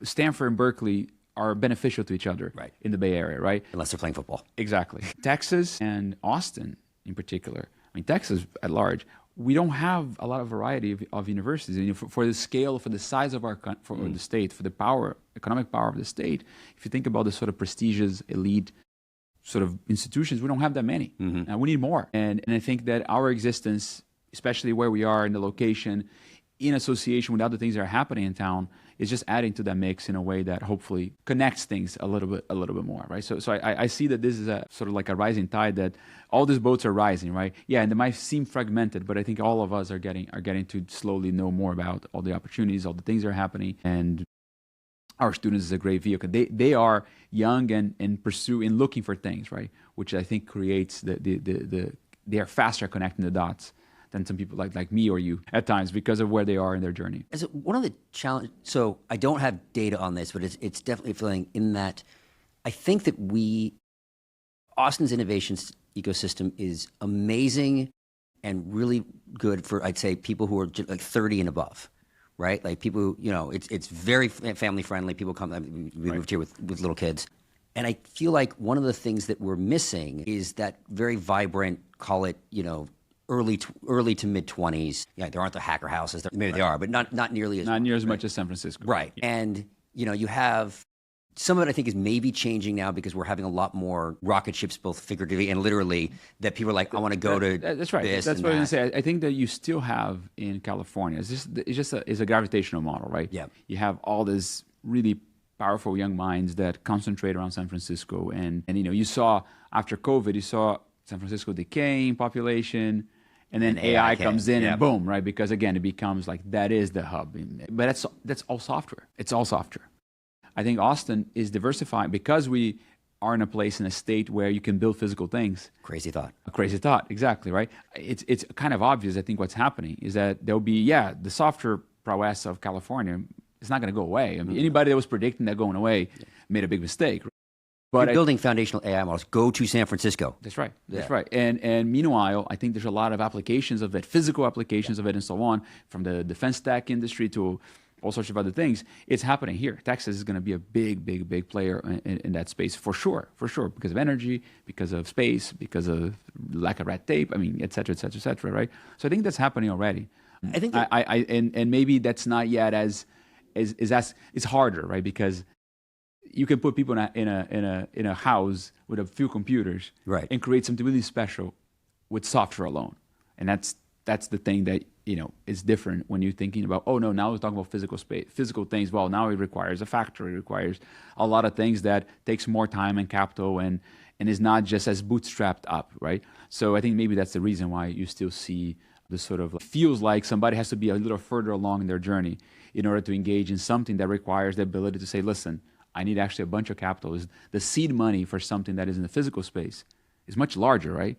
Stanford and Berkeley are beneficial to each other in the Bay Area, right? Unless they're playing football. Exactly. Texas and Austin in particular, Texas at large, we don't have a lot of variety of universities. For the scale, for the size of the state, for the economic power of the state, if you think about the sort of prestigious, elite sort of institutions, we don't have that many. We need more. And I think that our existence, especially where we are in the location, in association with other things that are happening in town, is just adding to that mix in a way that hopefully connects things a little bit more, right? So I see that this is a sort of like a rising tide, that all these boats are rising, right? Yeah, and they might seem fragmented, but I think all of us are getting to slowly know more about all the opportunities, all the things that are happening, and our students is a great vehicle. They are young and looking for things, right? Which I think creates they are faster connecting the dots than some people like me or you at times because of where they are in their journey. As one of the challenges, so I don't have data on this, but it's definitely feeling in that I think that Austin's innovations ecosystem is amazing and really good for, I'd say, people who are like 30 and above, right? Like people who, it's very family friendly. People come, we moved here with little kids. And I feel like one of the things that we're missing is that very vibrant, call it, early to mid 20s. Yeah, there aren't the hacker houses. Maybe they are, but not nearly as not near as much as San Francisco. Right. Yeah. And you have some of it. I think is maybe changing now because we're having a lot more rocket ships, both figuratively and literally, that people are like, I want to go to. That's right. This that's and what I was that. going to say. I think that you still have in California. It's a gravitational model, right? Yeah. You have all this really powerful young minds that concentrate around San Francisco, and you saw after COVID, you saw San Francisco decaying population. And then AI comes in and boom, right? Because again, it becomes like that is the hub. But that's all software. It's all software. I think Austin is diversifying because we are in a place, in a state where you can build physical things. Crazy thought. A crazy thought, exactly, right? It's kind of obvious, I think, what's happening is that there'll be, the software prowess of California is not going to go away. I mean, anybody that was predicting that going away made a big mistake. But you're building foundational AI models. Go to San Francisco. That's right. That's right. And meanwhile, I think there's a lot of applications of it, physical applications of it and so on, from the defense tech industry to all sorts of other things. It's happening here. Texas is going to be a big player in that space for sure, because of energy, because of space, because of lack of red tape, et cetera, right? So I think that's happening already. I think and maybe that's not yet as it's harder, right? Because you can put people in a house with a few computers, right, and create something really special with software alone. And that's the thing that is different when you're thinking about, oh no, now we're talking about physical things. Well, now it requires a factory, it requires a lot of things that takes more time and capital and is not just as bootstrapped up, right? So I think maybe that's the reason why you still see this sort of feels like somebody has to be a little further along in their journey in order to engage in something that requires the ability to say, listen, I need actually a bunch of capital. The seed money for something that is in the physical space is much larger, right?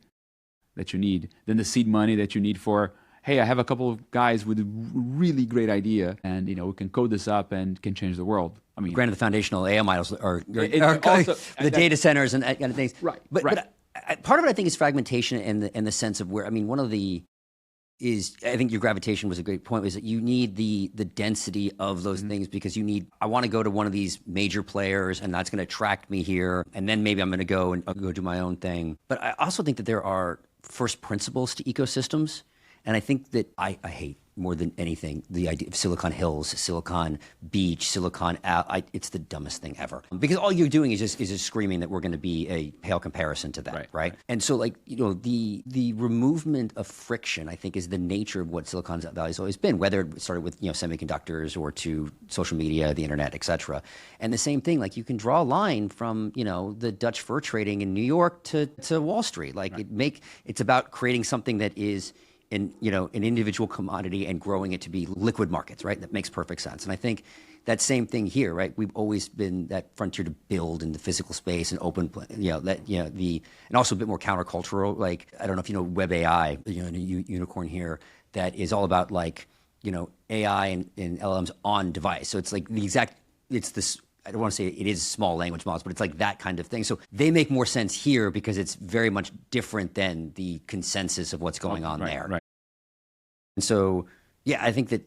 That you need than the seed money that you need for, hey, I have a couple of guys with a really great idea, and we can code this up and can change the world. I mean, granted, the foundational AI models are also, the data centers and that kind of things, right? But part of it, I think, is fragmentation in the sense of where one of the is, I think your gravitation was a great point, was that you need the density of those things because I want to go to one of these major players and that's going to attract me here. And then maybe I'm going to go and go do my own thing. But I also think that there are first principles to ecosystems. And I think that I hate more than anything the idea of Silicon Hills, Silicon Beach, it's the dumbest thing ever. Because all you're doing is just screaming that we're going to be a pale comparison to that, right? And so the removement of friction, I think, is the nature of what Silicon Valley has always been, whether it started with semiconductors or to social media, the internet, et cetera. And the same thing, like you can draw a line from the Dutch fur trading in New York to Wall Street. It's about creating something that is an individual commodity and growing it to be liquid markets, right? That makes perfect sense. And I think that same thing here, right? We've always been that frontier to build in the physical space and open, and also a bit more countercultural. Like, I don't know if you know Web AI, a unicorn here that is all about AI and LLMs on device. So it's like it's this. I don't want to say it is small language models, but it's like that kind of thing. So they make more sense here because it's very much different than the consensus of what's going on there. Right. And so, I think that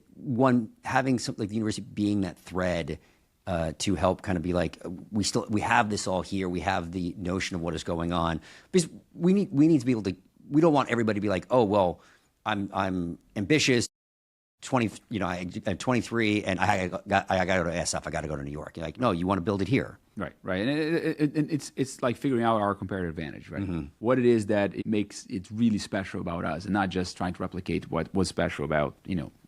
having something like the university being that thread to help kind of be like, we have this all here. We have the notion of what is going on because we need to be able to. We don't want everybody to be like, oh well, I'm ambitious. I'm 23 and I got to go to SF. I got to go to New York. You're like, no, you want to build it here. Right. And it's like figuring out our comparative advantage, right? What it is that it makes it really special about us, and not just trying to replicate what was special about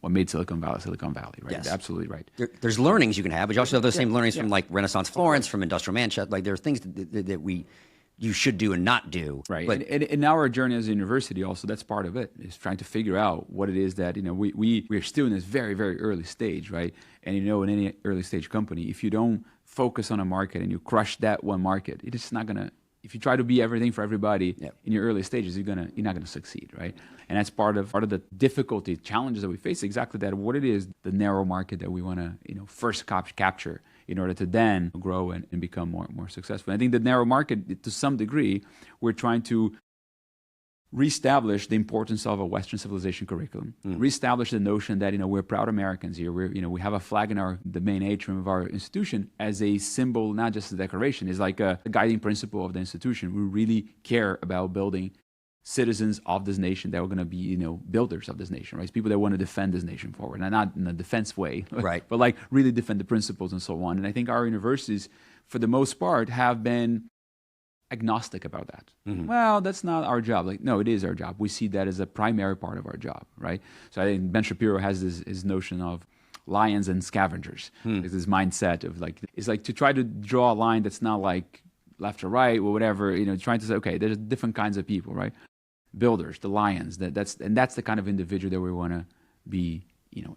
what made Silicon Valley, right? Yes. Absolutely right. There's learnings you can have, but you also have those same learnings from like Renaissance Florence, from Industrial Manchester. Like there's things that you should do and not do. Right. But and our journey as a university also, that's part of it, is trying to figure out what it is that, we're still in this very, very early stage, right? And in any early stage company, if you don't focus on a market and you crush that one market, it's not going to, if you try to be everything for everybody in your early stages, you're not going to succeed, right? And that's part of the difficulty, challenges that we face, exactly that, what it is, the narrow market that we want to, first capture in order to then grow and become more successful. And I think the narrow market, to some degree, we're trying to reestablish the importance of a Western civilization curriculum, reestablish the notion that we're proud Americans here. We have a flag in the main atrium of our institution as a symbol, not just a decoration. It's like a guiding principle of the institution. We really care about building citizens of this nation that are going to be, builders of this nation, right? It's people that want to defend this nation forward, and not in a defense way, right? But like really defend the principles and so on. And I think our universities, for the most part, have been agnostic about that. Well, that's not our job. Like, no, it is our job. We see that as a primary part of our job, right? So I think Ben Shapiro has his notion of lions and scavengers. It's this mindset of like, it's like to try to draw a line that's not like left or right or whatever, trying to say, okay, there's different kinds of people, right? Builders, the lions, that's the kind of individual that we want to be,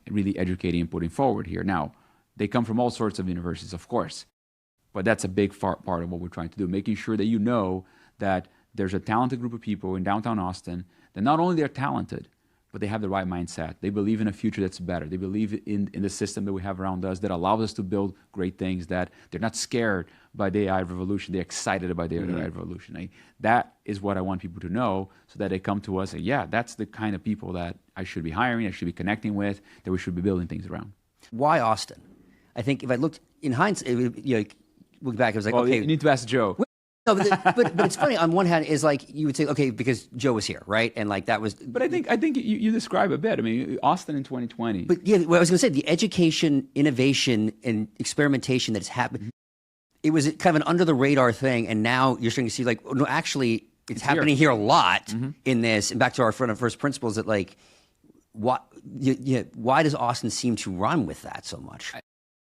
really educating and putting forward here. Now, they come from all sorts of universities, of course, but that's a big part of what we're trying to do, making sure that that there's a talented group of people in downtown Austin that not only they're talented, but they have the right mindset. They believe in a future that's better. They believe in the system that we have around us that allows us to build great things, that they're not scared by the AI revolution. They're excited about the AI revolution. That is what I want people to know, so that they come to us and, yeah, that's the kind of people that I should be hiring, I should be connecting with, that we should be building things around. Why Austin? I think if I looked in hindsight, looking back, I was like, well, okay. You need to ask Joe. No, but it's funny. On one hand, is like you would say, okay, because Joe was here, right? And like that was. But I think you describe a bit. I mean, Austin in 2020. But yeah, what I was going to say, the education, innovation, and experimentation that's happened, it was kind of an under the radar thing, and now you're starting to see like, no, actually, it's happening here a lot in this. And back to our first principles, that like, why does Austin seem to run with that so much?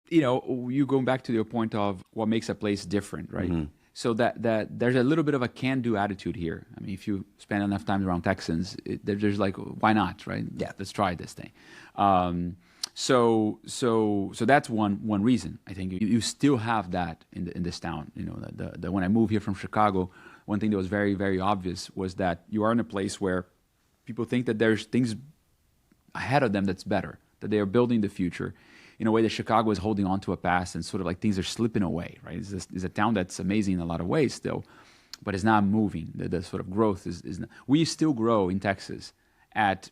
You going back to your point of what makes a place different, right? So that there's a little bit of a can-do attitude here. I mean, if you spend enough time around Texans, there's like, why not, right? Yeah. Let's try this thing. So that's one reason. I think you still have that in this town. When I moved here from Chicago, one thing that was very, very obvious was that you are in a place where people think that there's things ahead of them that's better, that they are building the future in a way that Chicago is holding on to a past, and sort of like things are slipping away, right? It's a town that's amazing in a lot of ways still, but it's not moving. The sort of growth is not. We still grow in Texas at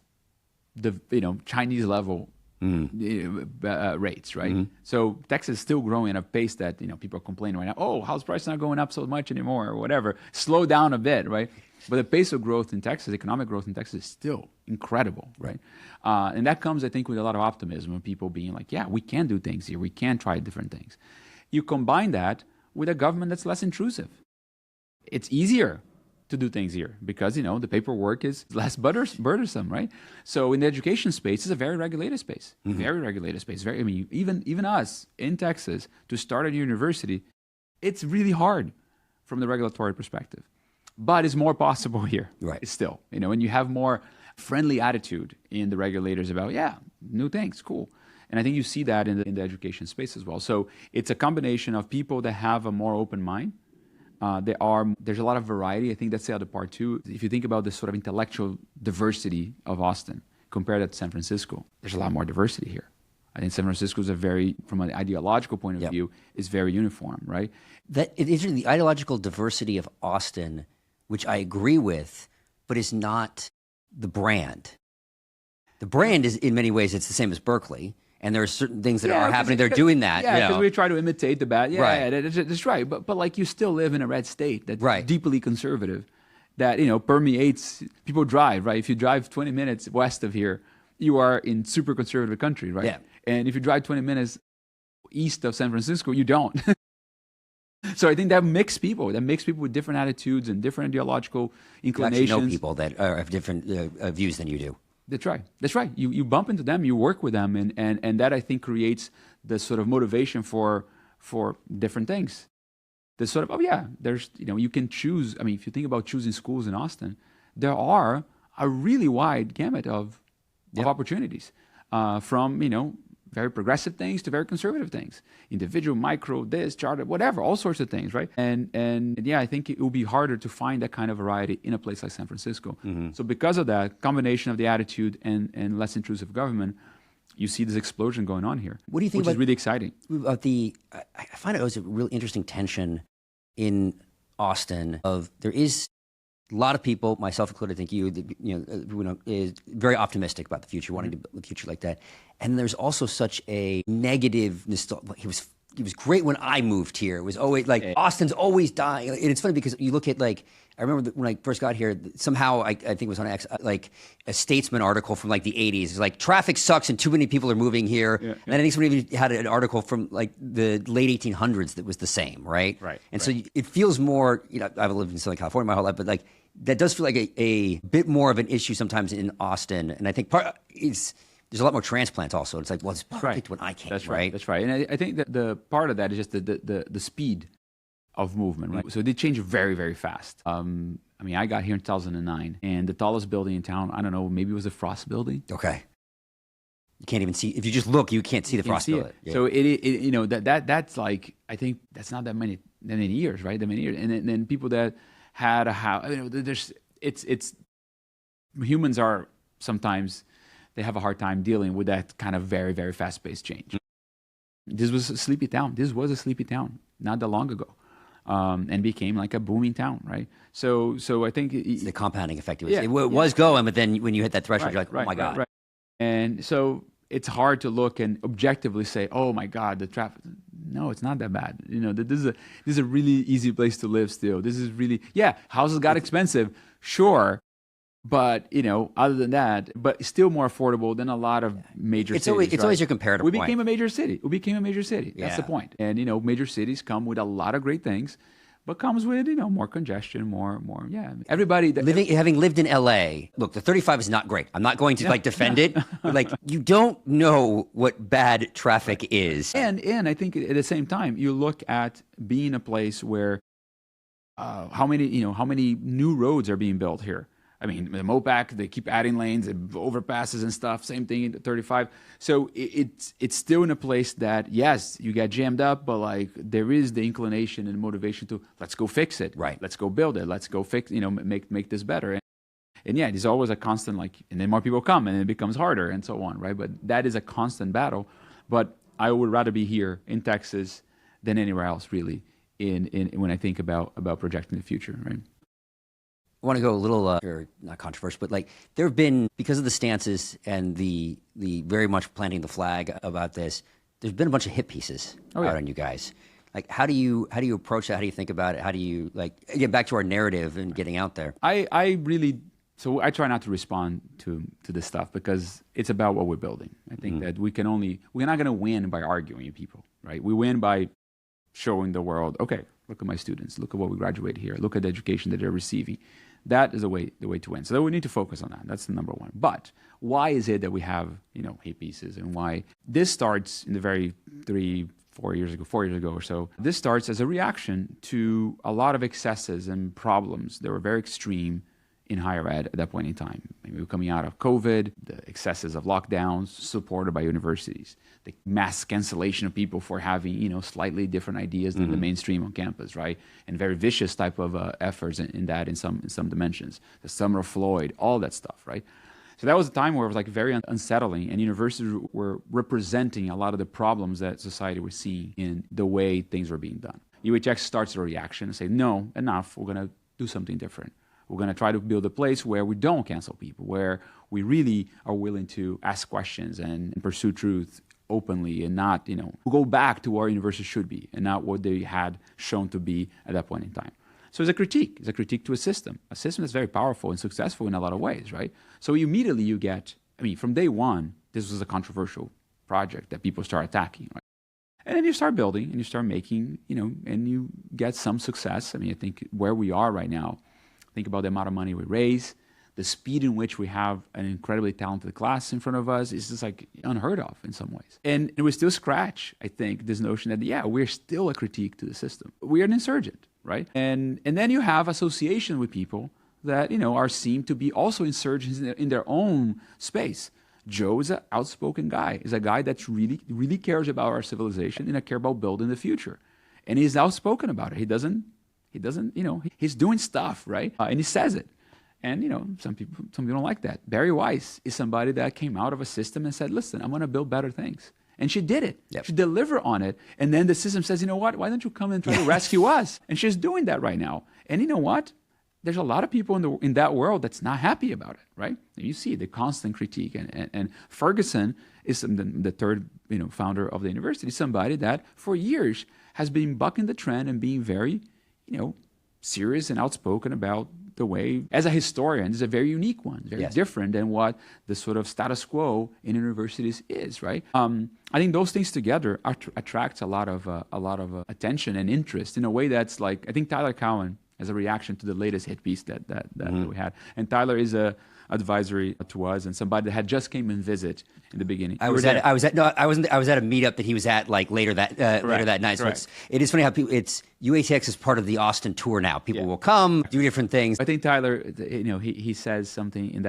the Chinese level rates, right? So Texas is still growing at a pace that people are complaining right now. Oh, house prices not going up so much anymore, or whatever. Slow down a bit, right? But the pace of growth in Texas, economic growth in Texas, is still incredible, right? And that comes, I think, with a lot of optimism of people being like, yeah, we can do things here. We can try different things. You combine that with a government that's less intrusive. It's easier to do things here because, the paperwork is less burdensome, right? So in the education space, it's a very regulated space, very regulated space. Even us in Texas, to start a university, it's really hard from the regulatory perspective. But it's more possible here, right? Still, and you have more friendly attitude in the regulators about, yeah, new things, cool. And I think you see that in the education space as well. So it's a combination of people that have a more open mind. There's a lot of variety. I think that's the other part too. If you think about the sort of intellectual diversity of Austin, compare that to San Francisco, there's a lot more diversity here. I think San Francisco is from an ideological point of view, is very uniform, right? That it is the ideological diversity of Austin, which I agree with, but is not the brand. The brand is, in many ways, it's the same as Berkeley, and there are certain things that are happening. They're doing that. Yeah, because we try to imitate the bad. Yeah, right. That's right. But like you still live in a red state that's right. deeply conservative, that permeates. People drive, right? If you drive 20 minutes west of here, you are in super conservative country, right? Yeah. And if you drive 20 minutes east of San Francisco, you don't. So I think that makes people with different attitudes and different ideological inclinations. You actually know people that have different views than you do. That's right. You bump into them, you work with them, and that I think creates the sort of motivation for different things. The sort of, there's, you can choose. I mean, if you think about choosing schools in Austin, there are a really wide gamut of opportunities, from, very progressive things to very conservative things, individual, micro, this, charter, whatever, all sorts of things, right? And I think it will be harder to find that kind of variety in a place like San Francisco. So because of that combination of the attitude and less intrusive government, you see this explosion going on here. What do you think which is really exciting? About I find it was a really interesting tension in Austin of there is a lot of people, myself included, I think you, is very optimistic about the future, wanting to build the future like that. And there's also such a negative nostalgia. He was it was great when I moved here. It was always like Austin's always dying. And it's funny because you look at like, I remember when I first got here, somehow I think it was on X, like a Statesman article from like the 80s. It's like traffic sucks and too many people are moving here. Yeah, yeah. And I think somebody even had an article from like the late 1800s that was the same, right? Right. And so it feels more, I've lived in Southern California my whole life, but like that does feel like a bit more of an issue sometimes in Austin. And I think there's a lot more transplants also. It's like, well, it's perfect when I came, That's right. That's right. And I think that the part of that is just the speed of movement, right? So they change very, very fast. I mean, I got here in 2009, and the tallest building in town, I don't know, maybe it was the Frost Building. Okay. You can't even see, if you just look, you can't see the Frost Building. Yeah. So that's like, I think that's not that many years, right? That many years. And then people that had a house, humans are sometimes, they have a hard time dealing with that kind of very, very fast-paced change. This was a sleepy town. This was a sleepy town not that long ago. And became like a booming town, right? So I think it's the compounding effect. It was going, but then when you hit that threshold, you're like, oh my God. Right. And so it's hard to look and objectively say, oh my God, the traffic. No, it's not that bad. This is a really easy place to live still. This is really, houses got expensive, sure. But, other than that, but still more affordable than a lot of major cities. It's always your comparative point. We became a major city. That's the point. And, major cities come with a lot of great things, but comes with, more congestion, more. Everybody. Having lived in LA, look, the 35 is not great. I'm not going to defend it. But, like, you don't know what bad traffic is. And I think at the same time, you look at being a place where how many new roads are being built here. I mean, the MOPAC, they keep adding lanes and overpasses and stuff. Same thing in 35. So it's still in a place that, yes, you get jammed up, but like there is the inclination and motivation to let's go fix it. Right. Let's go build it. Let's go fix, make this better. And there's always a constant and then more people come and it becomes harder and so on, right? But that is a constant battle. But I would rather be here in Texas than anywhere else, really, when I think about projecting the future, right? I want to go a little, not controversial, but like there have been, because of the stances and the very much planting the flag about this, there's been a bunch of hit pieces out on you guys. Like, how do you approach that? How do you think about it? How do you get back to our narrative and getting out there? So I try not to respond to this stuff because it's about what we're building. I think that we're not going to win by arguing with people, right? We win by showing the world, okay, look at my students, look at what we graduated here, look at the education that they're receiving. That is the way to win. So we need to focus on that. That's the number one. But why is it that we have, hate pieces, and why this starts in the very 4 years ago or so. This starts as a reaction to a lot of excesses and problems that were very extreme in higher ed at that point in time. Maybe we were coming out of COVID, the excesses of lockdowns supported by universities, the mass cancellation of people for having, slightly different ideas than the mainstream on campus, right? And very vicious type of efforts in some dimensions. The summer of Floyd, all that stuff, right? So that was a time where it was like very unsettling, and universities were representing a lot of the problems that society was seeing in the way things were being done. UATX starts a reaction and say, no, enough, we're going to do something different. We're going to try to build a place where we don't cancel people, where we really are willing to ask questions and pursue truth openly and not, go back to where universities should be and not what they had shown to be at that point in time. So it's a critique. It's a critique to a system that's very powerful and successful in a lot of ways, right? So immediately you get, from day one, this was a controversial project that people start attacking, right? And then you start building and you start making, and you get some success. I think where we are right now, think about the amount of money we raise, the speed in which we have an incredibly talented class in front of us is just like unheard of in some ways. And we still scratch, I think, this notion that, we're still a critique to the system. We are an insurgent, right? And then you have association with people that, are seen to be also insurgents in their own space. Joe is an outspoken guy. He's a guy that really, really cares about our civilization and care about building the future. And he's outspoken about it. He doesn't, he's doing stuff, right? And he says it. And, some people don't like that. Barry Weiss is somebody that came out of a system and said, listen, I'm going to build better things. And she did it. Yep. She delivered on it. And then the system says, you know what? Why don't you come and try to rescue us? And she's doing that right now. And you know what? there's a lot of people in that world that's not happy about it, right? And you see the constant critique. And Ferguson is the third founder of the university, somebody that for years has been bucking the trend and being very serious and outspoken about the way, as a historian, is a very unique one, very different than what the sort of status quo in universities is, right? I think those things together attract a lot of attention and interest in a way that's like, I think Tyler Cowen, as a reaction to the latest hit piece that we had, and Tyler is a advisory to us and somebody that had just came and visit in the beginning. I was at a meetup that he was at like later that night. So it is funny how UATX is part of the Austin tour now. People will come, do different things. I think Tyler, he says something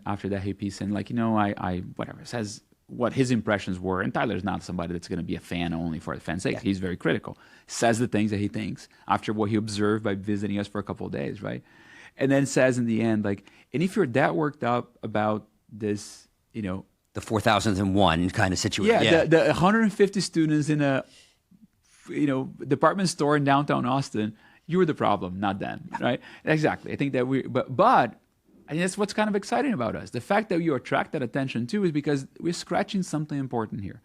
after that hit piece, and I says what his impressions were. And Tyler's not somebody that's going to be a fan only for the fan's sake. He's very critical. Says the things that he thinks after what he observed by visiting us for a couple of days, right? And then says in the end, and if you're that worked up about this, the 4001 kind of situation. Yeah, the 150 students in a, department store in downtown Austin, you were the problem, not them, right? Exactly. I think that but I think that's what's kind of exciting about us. The fact that you attract that attention too is because we're scratching something important here.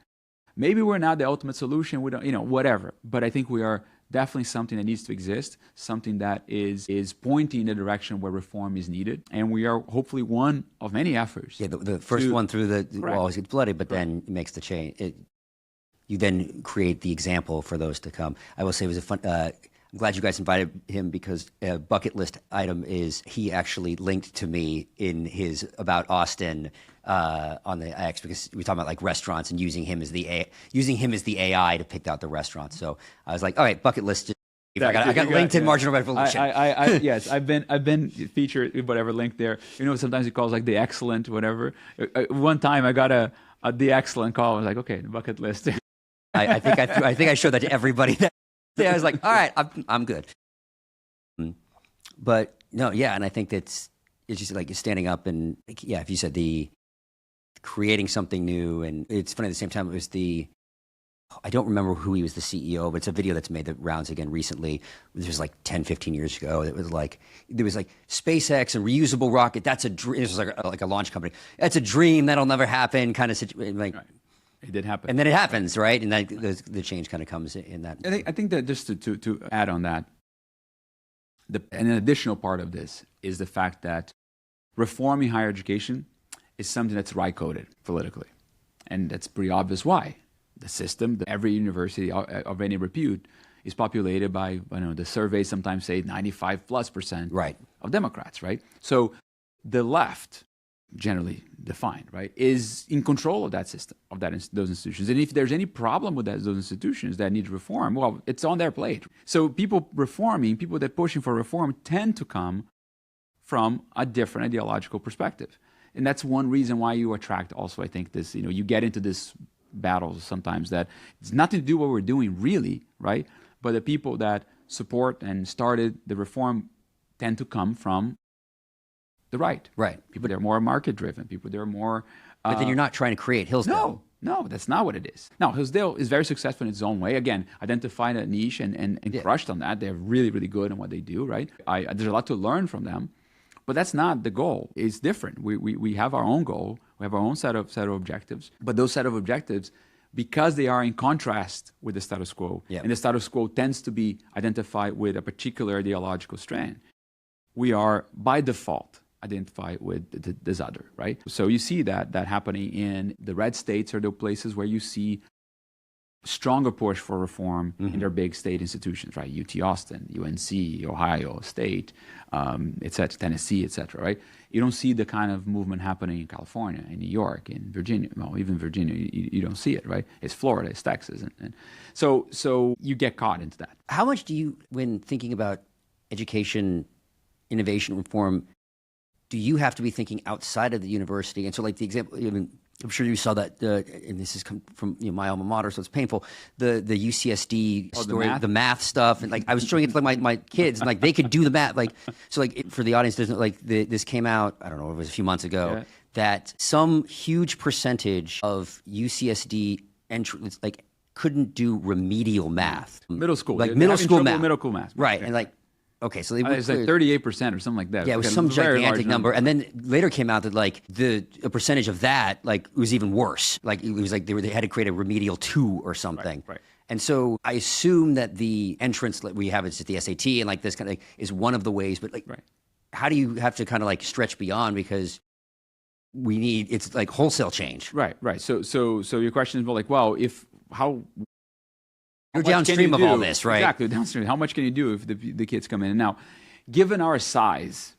Maybe we're not the ultimate solution, we don't, whatever. But I think we are definitely something that needs to exist, something that is pointing in the direction where reform is needed. And we are hopefully one of many efforts. Yeah, the first one through always gets bloody, but then it makes the change. You then create the example for those to come. I will say it was a fun... I'm glad you guys invited him because a bucket list item is he actually linked to me in his About Austin on the X, because we were talking about like restaurants and using him as the AI to pick out the restaurants. So I was like, all right, bucket list. I got linked in marginal revolution. Yes, I've been featured, whatever, linked there. Sometimes he calls like the excellent, whatever. One time I got the excellent call. I was like, okay, the bucket list. I think I showed that to everybody. I was like, all right, I'm good. But no, yeah, and I think it's just like standing up and if you said the creating something new, and it's funny at the same time it was I don't remember who he was the CEO, but it's a video that's made the rounds again recently. This was like 10, 15 years ago. There was like SpaceX and reusable rocket. That's a dream. This was like a launch company. That's a dream that'll never happen kind of situation. Like. Right. It did happen. And then it happens, right? And then the change kind of comes in that. I think that just to add on that, an additional part of this is the fact that reforming higher education is something that's right-coded politically. And that's pretty obvious why. The system, every university of any repute is populated by, the surveys sometimes say 95+% of Democrats, right? So the left, generally defined, right, is in control of that system, of those institutions. And if there's any problem with those institutions that need reform, well, it's on their plate. So people that are pushing for reform tend to come from a different ideological perspective. And that's one reason why you attract also, I think, this, you get into this battles sometimes that it's nothing to do with what we're doing really, right? But the people that support and started the reform tend to come from the right. People that are more market-driven. People that are more... but then you're not trying to create Hillsdale. No, that's not what it is. Now, Hillsdale is very successful in its own way. Again, identified a niche and crushed on that. They're really, really good in what they do, right? There's a lot to learn from them. But that's not the goal. It's different. We have our own goal. We have our own set of objectives. But those set of objectives, because they are in contrast with the status quo, and the status quo tends to be identified with a particular ideological strand, we are, by default, identify with this other, right? So you see that happening in the red states are the places where you see stronger push for reform in their big state institutions, right? UT Austin, UNC, Ohio State, etc., Tennessee, etc., right? You don't see the kind of movement happening in California, in New York, in Virginia. Well, even Virginia, you don't see it, right? It's Florida, it's Texas. And so you get caught into that. How much do you, when thinking about education, innovation, reform, do you have to be thinking outside of the university? And so like the example, I'm sure you saw that, and this is from my alma mater, so it's painful. The UCSD story, the math stuff, and like I was showing it to like my kids, and like they could do the math. Like so, like for the audience, this came out. I don't know, it was a few months ago that some huge percentage of UCSD couldn't do remedial math, middle school, like middle school math, middle school math, right? And like Okay, so they it's like 38% or something like that. Yeah, it was some gigantic number. And then later came out that like a percentage of that like was even worse. Like it was like they had to create a remedial 2 or something. Right. And so I assume that the entrance that we have is just the SAT and like this kind of is one of the ways. But like, how do you have to kind of like stretch beyond, because it's like wholesale change. Right. So your question is more like, well, you're downstream of all this, right? Exactly, downstream. How much can you do if the kids come in? And now, given our size,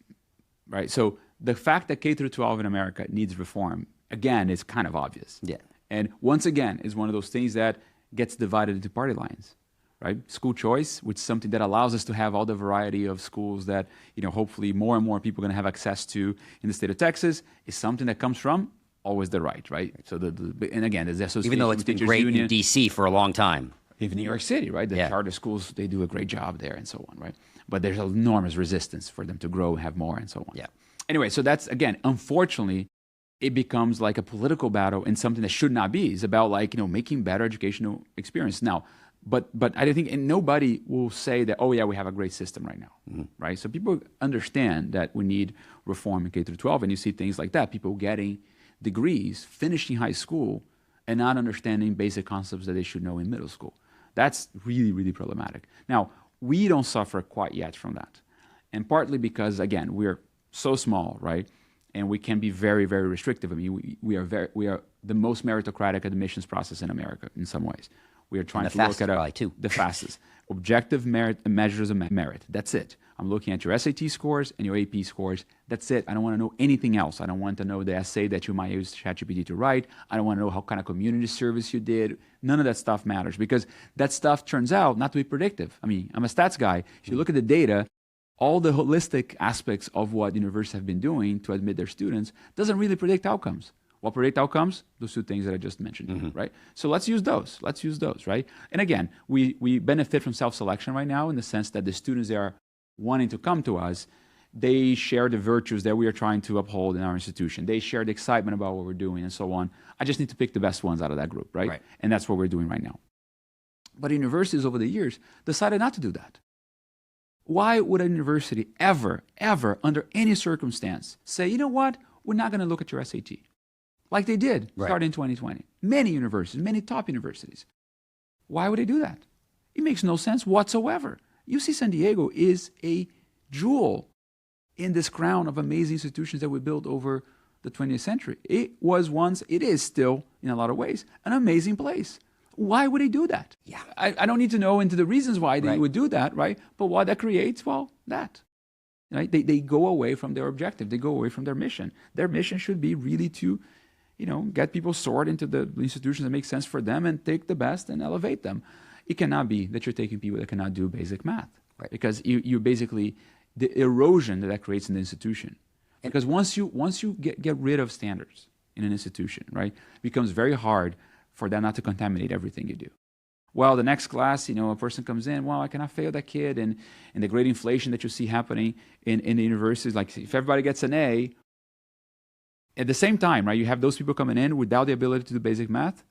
right? So the fact that K through 12 in America needs reform, again, is kind of obvious. Yeah. And once again, is one of those things that gets divided into party lines, right? School choice, which is something that allows us to have all the variety of schools that, hopefully more and more people are going to have access to in the state of Texas, is something that comes from always the right? So and again, there's the association. Even though it's been great in DC for a long time. Even New York City, right? The charter schools, they do a great job there and so on, right? But there's enormous resistance for them to grow and have more and so on. Yeah. Anyway, so that's, again, unfortunately, it becomes like a political battle and something that should not be. It's about like, making better educational experience. Now, but I think, and nobody will say that, oh yeah, we have a great system right now, right? So people understand that we need reform in K through 12, and you see things like that, people getting degrees, finishing high school, and not understanding basic concepts that they should know in middle school. That's really, really problematic. Now, we don't suffer quite yet from that. And partly because, again, we're so small, right? And we can be very, very restrictive. I mean, we are the most meritocratic admissions process in America in some ways. We are trying to look at the fastest. Objective merit measures of merit. That's it. I'm looking at your SAT scores and your AP scores. That's it. I don't want to know anything else. I don't want to know the essay that you might use ChatGPT to write. I don't want to know how kind of community service you did. None of that stuff matters, because that stuff turns out not to be predictive. I mean, I'm a stats guy. If you look at the data, all the holistic aspects of what universities have been doing to admit their students doesn't really predict outcomes. What predict outcomes? Those two things that I just mentioned, right? So let's use those, right? And again, we benefit from self-selection right now in the sense that the students that are wanting to come to us, they share the virtues that we are trying to uphold in our institution. They share the excitement about what we're doing and so on. I just need to pick the best ones out of that group, right? And that's what we're doing right now. But universities over the years decided not to do that. Why would a university ever, under any circumstance, say, you know what, we're not going to look at your SAT? Like they did starting in 2020. Many universities, many top universities. Why would they do that? It makes no sense whatsoever. UC San Diego is a jewel in this crown of amazing institutions that we built over the 20th century. It was once, it is still, in a lot of ways, an amazing place. Why would they do that? Yeah. I don't need to know into the reasons why they would do that, right? But what that creates, well, that. Right? They go away from their objective. They go away from their mission. Their mission should be really to, get people sorted into the institutions that make sense for them and take the best and elevate them. It cannot be that you're taking people that cannot do basic math, right? Because you basically, the erosion that creates in the institution. Because once you get rid of standards in an institution, right, it becomes very hard for that not to contaminate everything you do. Well, the next class, a person comes in, well, I cannot fail that kid, and the great inflation that you see happening in the universities, like if everybody gets an A, at the same time, right, you have those people coming in without the ability to do basic math,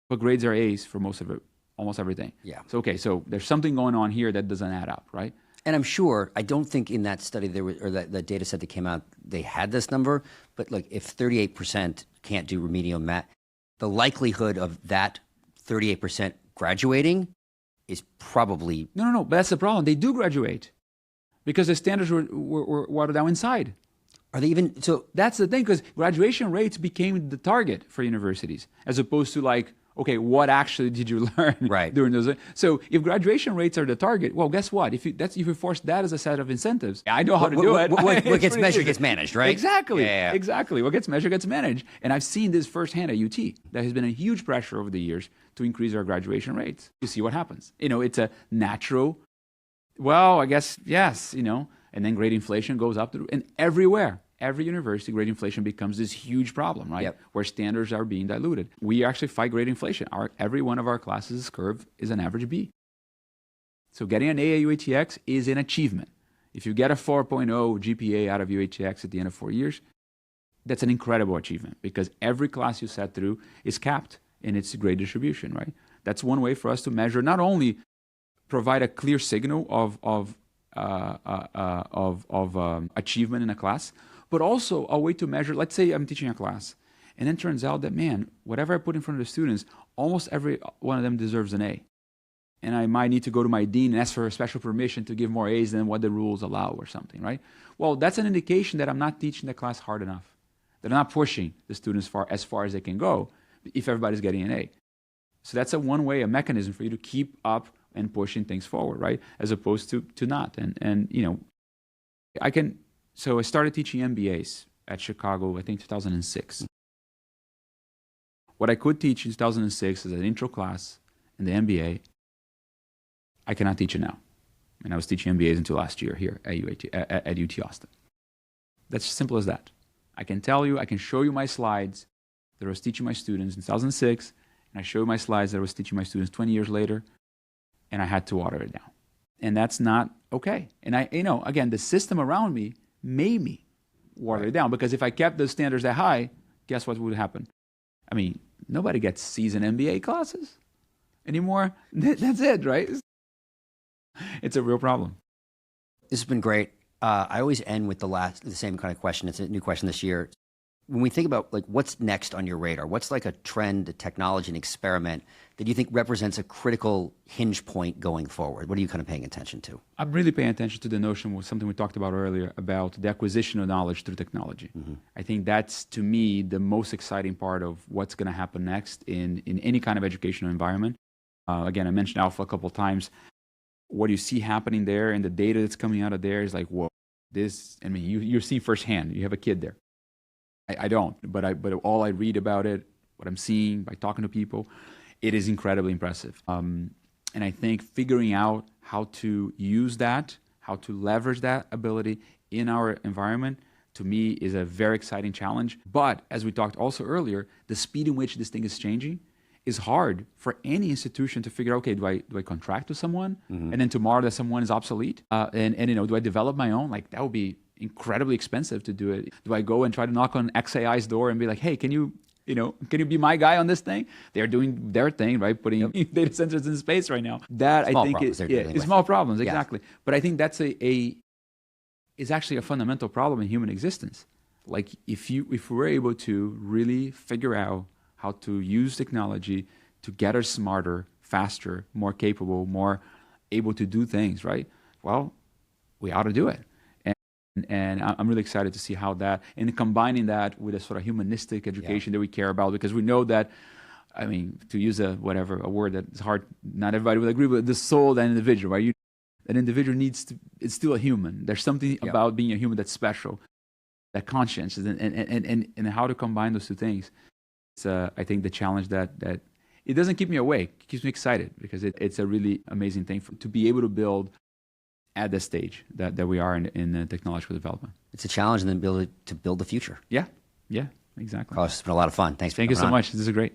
but grades are A's for most of it, almost everything. Yeah. So there's something going on here that doesn't add up, right? And I'm sure, I don't think in that study there was, or that data set that came out, they had this number, but like if 38% can't do remedial math, the likelihood of that 38% graduating is probably... No, but that's the problem. They do graduate because the standards were watered down inside. Are they even... So that's the thing, because graduation rates became the target for universities as opposed to like, okay, what actually did you learn during those? So if graduation rates are the target, well, guess what? If you force that as a set of incentives, I know how to do it. What gets measured gets managed, right? Exactly. Yeah. Exactly. What gets measured gets managed. And I've seen this firsthand at UT. There has been a huge pressure over the years to increase our graduation rates. You see what happens. It's a natural, well, I guess, yes, and then grade inflation goes up and everywhere. Every university, grade inflation becomes this huge problem, right? Yep. Where standards are being diluted. We actually fight grade inflation. Every one of our classes' curve is an average B. So getting an A at UATX is an achievement. If you get a 4.0 GPA out of UATX at the end of 4 years, that's an incredible achievement because every class you sat through is capped in its grade distribution, right? That's one way for us to measure, not only provide a clear signal of of achievement in a class, but also a way to measure. Let's say I'm teaching a class, and then it turns out that, man, whatever I put in front of the students, almost every one of them deserves an A. And I might need to go to my dean and ask for a special permission to give more A's than what the rules allow or something, right? Well, that's an indication that I'm not teaching the class hard enough, that I'm not pushing the students as far as they can go if everybody's getting an A. So that's a mechanism for you to keep up and pushing things forward, right? As opposed to not. And you know, so I started teaching MBAs at Chicago, I think 2006. What I could teach in 2006 is an intro class in the MBA. I cannot teach it now. And I was teaching MBAs until last year here at UT Austin. That's as simple as that. I can tell you, I can show you my slides that I was teaching my students in 2006, and I show you my slides that I was teaching my students 20 years later, and I had to water it down. And that's not okay. And again, the system around me made me water it down, because if I kept those standards that high, guess what would happen? I mean, nobody gets C's in MBA classes anymore. That's it, right? It's a real problem. This has been great. I always end with the same kind of question. It's a new question this year. When we think about like what's next on your radar, what's like a trend, a technology, an experiment that you think represents a critical hinge point going forward? What are you kind of paying attention to? I'm really paying attention to the notion of something we talked about earlier about the acquisition of knowledge through technology. Mm-hmm. I think that's, to me, the most exciting part of what's going to happen next in any kind of educational environment. Again, I mentioned Alpha a couple of times. What you see happening there and the data that's coming out of there is like, whoa, you're seeing firsthand. You have a kid there. I don't, but all I read about it, what I'm seeing by talking to people, it is incredibly impressive. And I think figuring out how to use that, how to leverage that ability in our environment, to me, is a very exciting challenge. But as we talked also earlier, the speed in which this thing is changing is hard for any institution to figure out, okay, do I contract with someone? Mm-hmm. And then tomorrow that someone is obsolete? And do I develop my own? Like, that would be incredibly expensive to do it. Do I go and try to knock on XAI's door and be like, hey, can you be my guy on this thing? They're doing their thing, right? Putting data centers in space right now. That small I think it's small problems, exactly. Yeah. But I think that's is actually a fundamental problem in human existence. Like if we're able to really figure out how to use technology to get us smarter, faster, more capable, more able to do things, right? Well, we ought to do it. And I'm really excited to see how that, and combining that with a sort of humanistic education that we care about, because we know that, I mean, to use a word that's hard, not everybody will agree with, the soul of that individual, right? That individual it's still a human. There's something about being a human that's special, that conscience, and how to combine those two things. It's, I think, the challenge that it doesn't keep me awake, it keeps me excited, because it's a really amazing thing to be able to build at this stage that we are in the technological development. It's a challenge, and then to build the future. Yeah, exactly. Carlos, it's been a lot of fun. Thank you so much. This is great.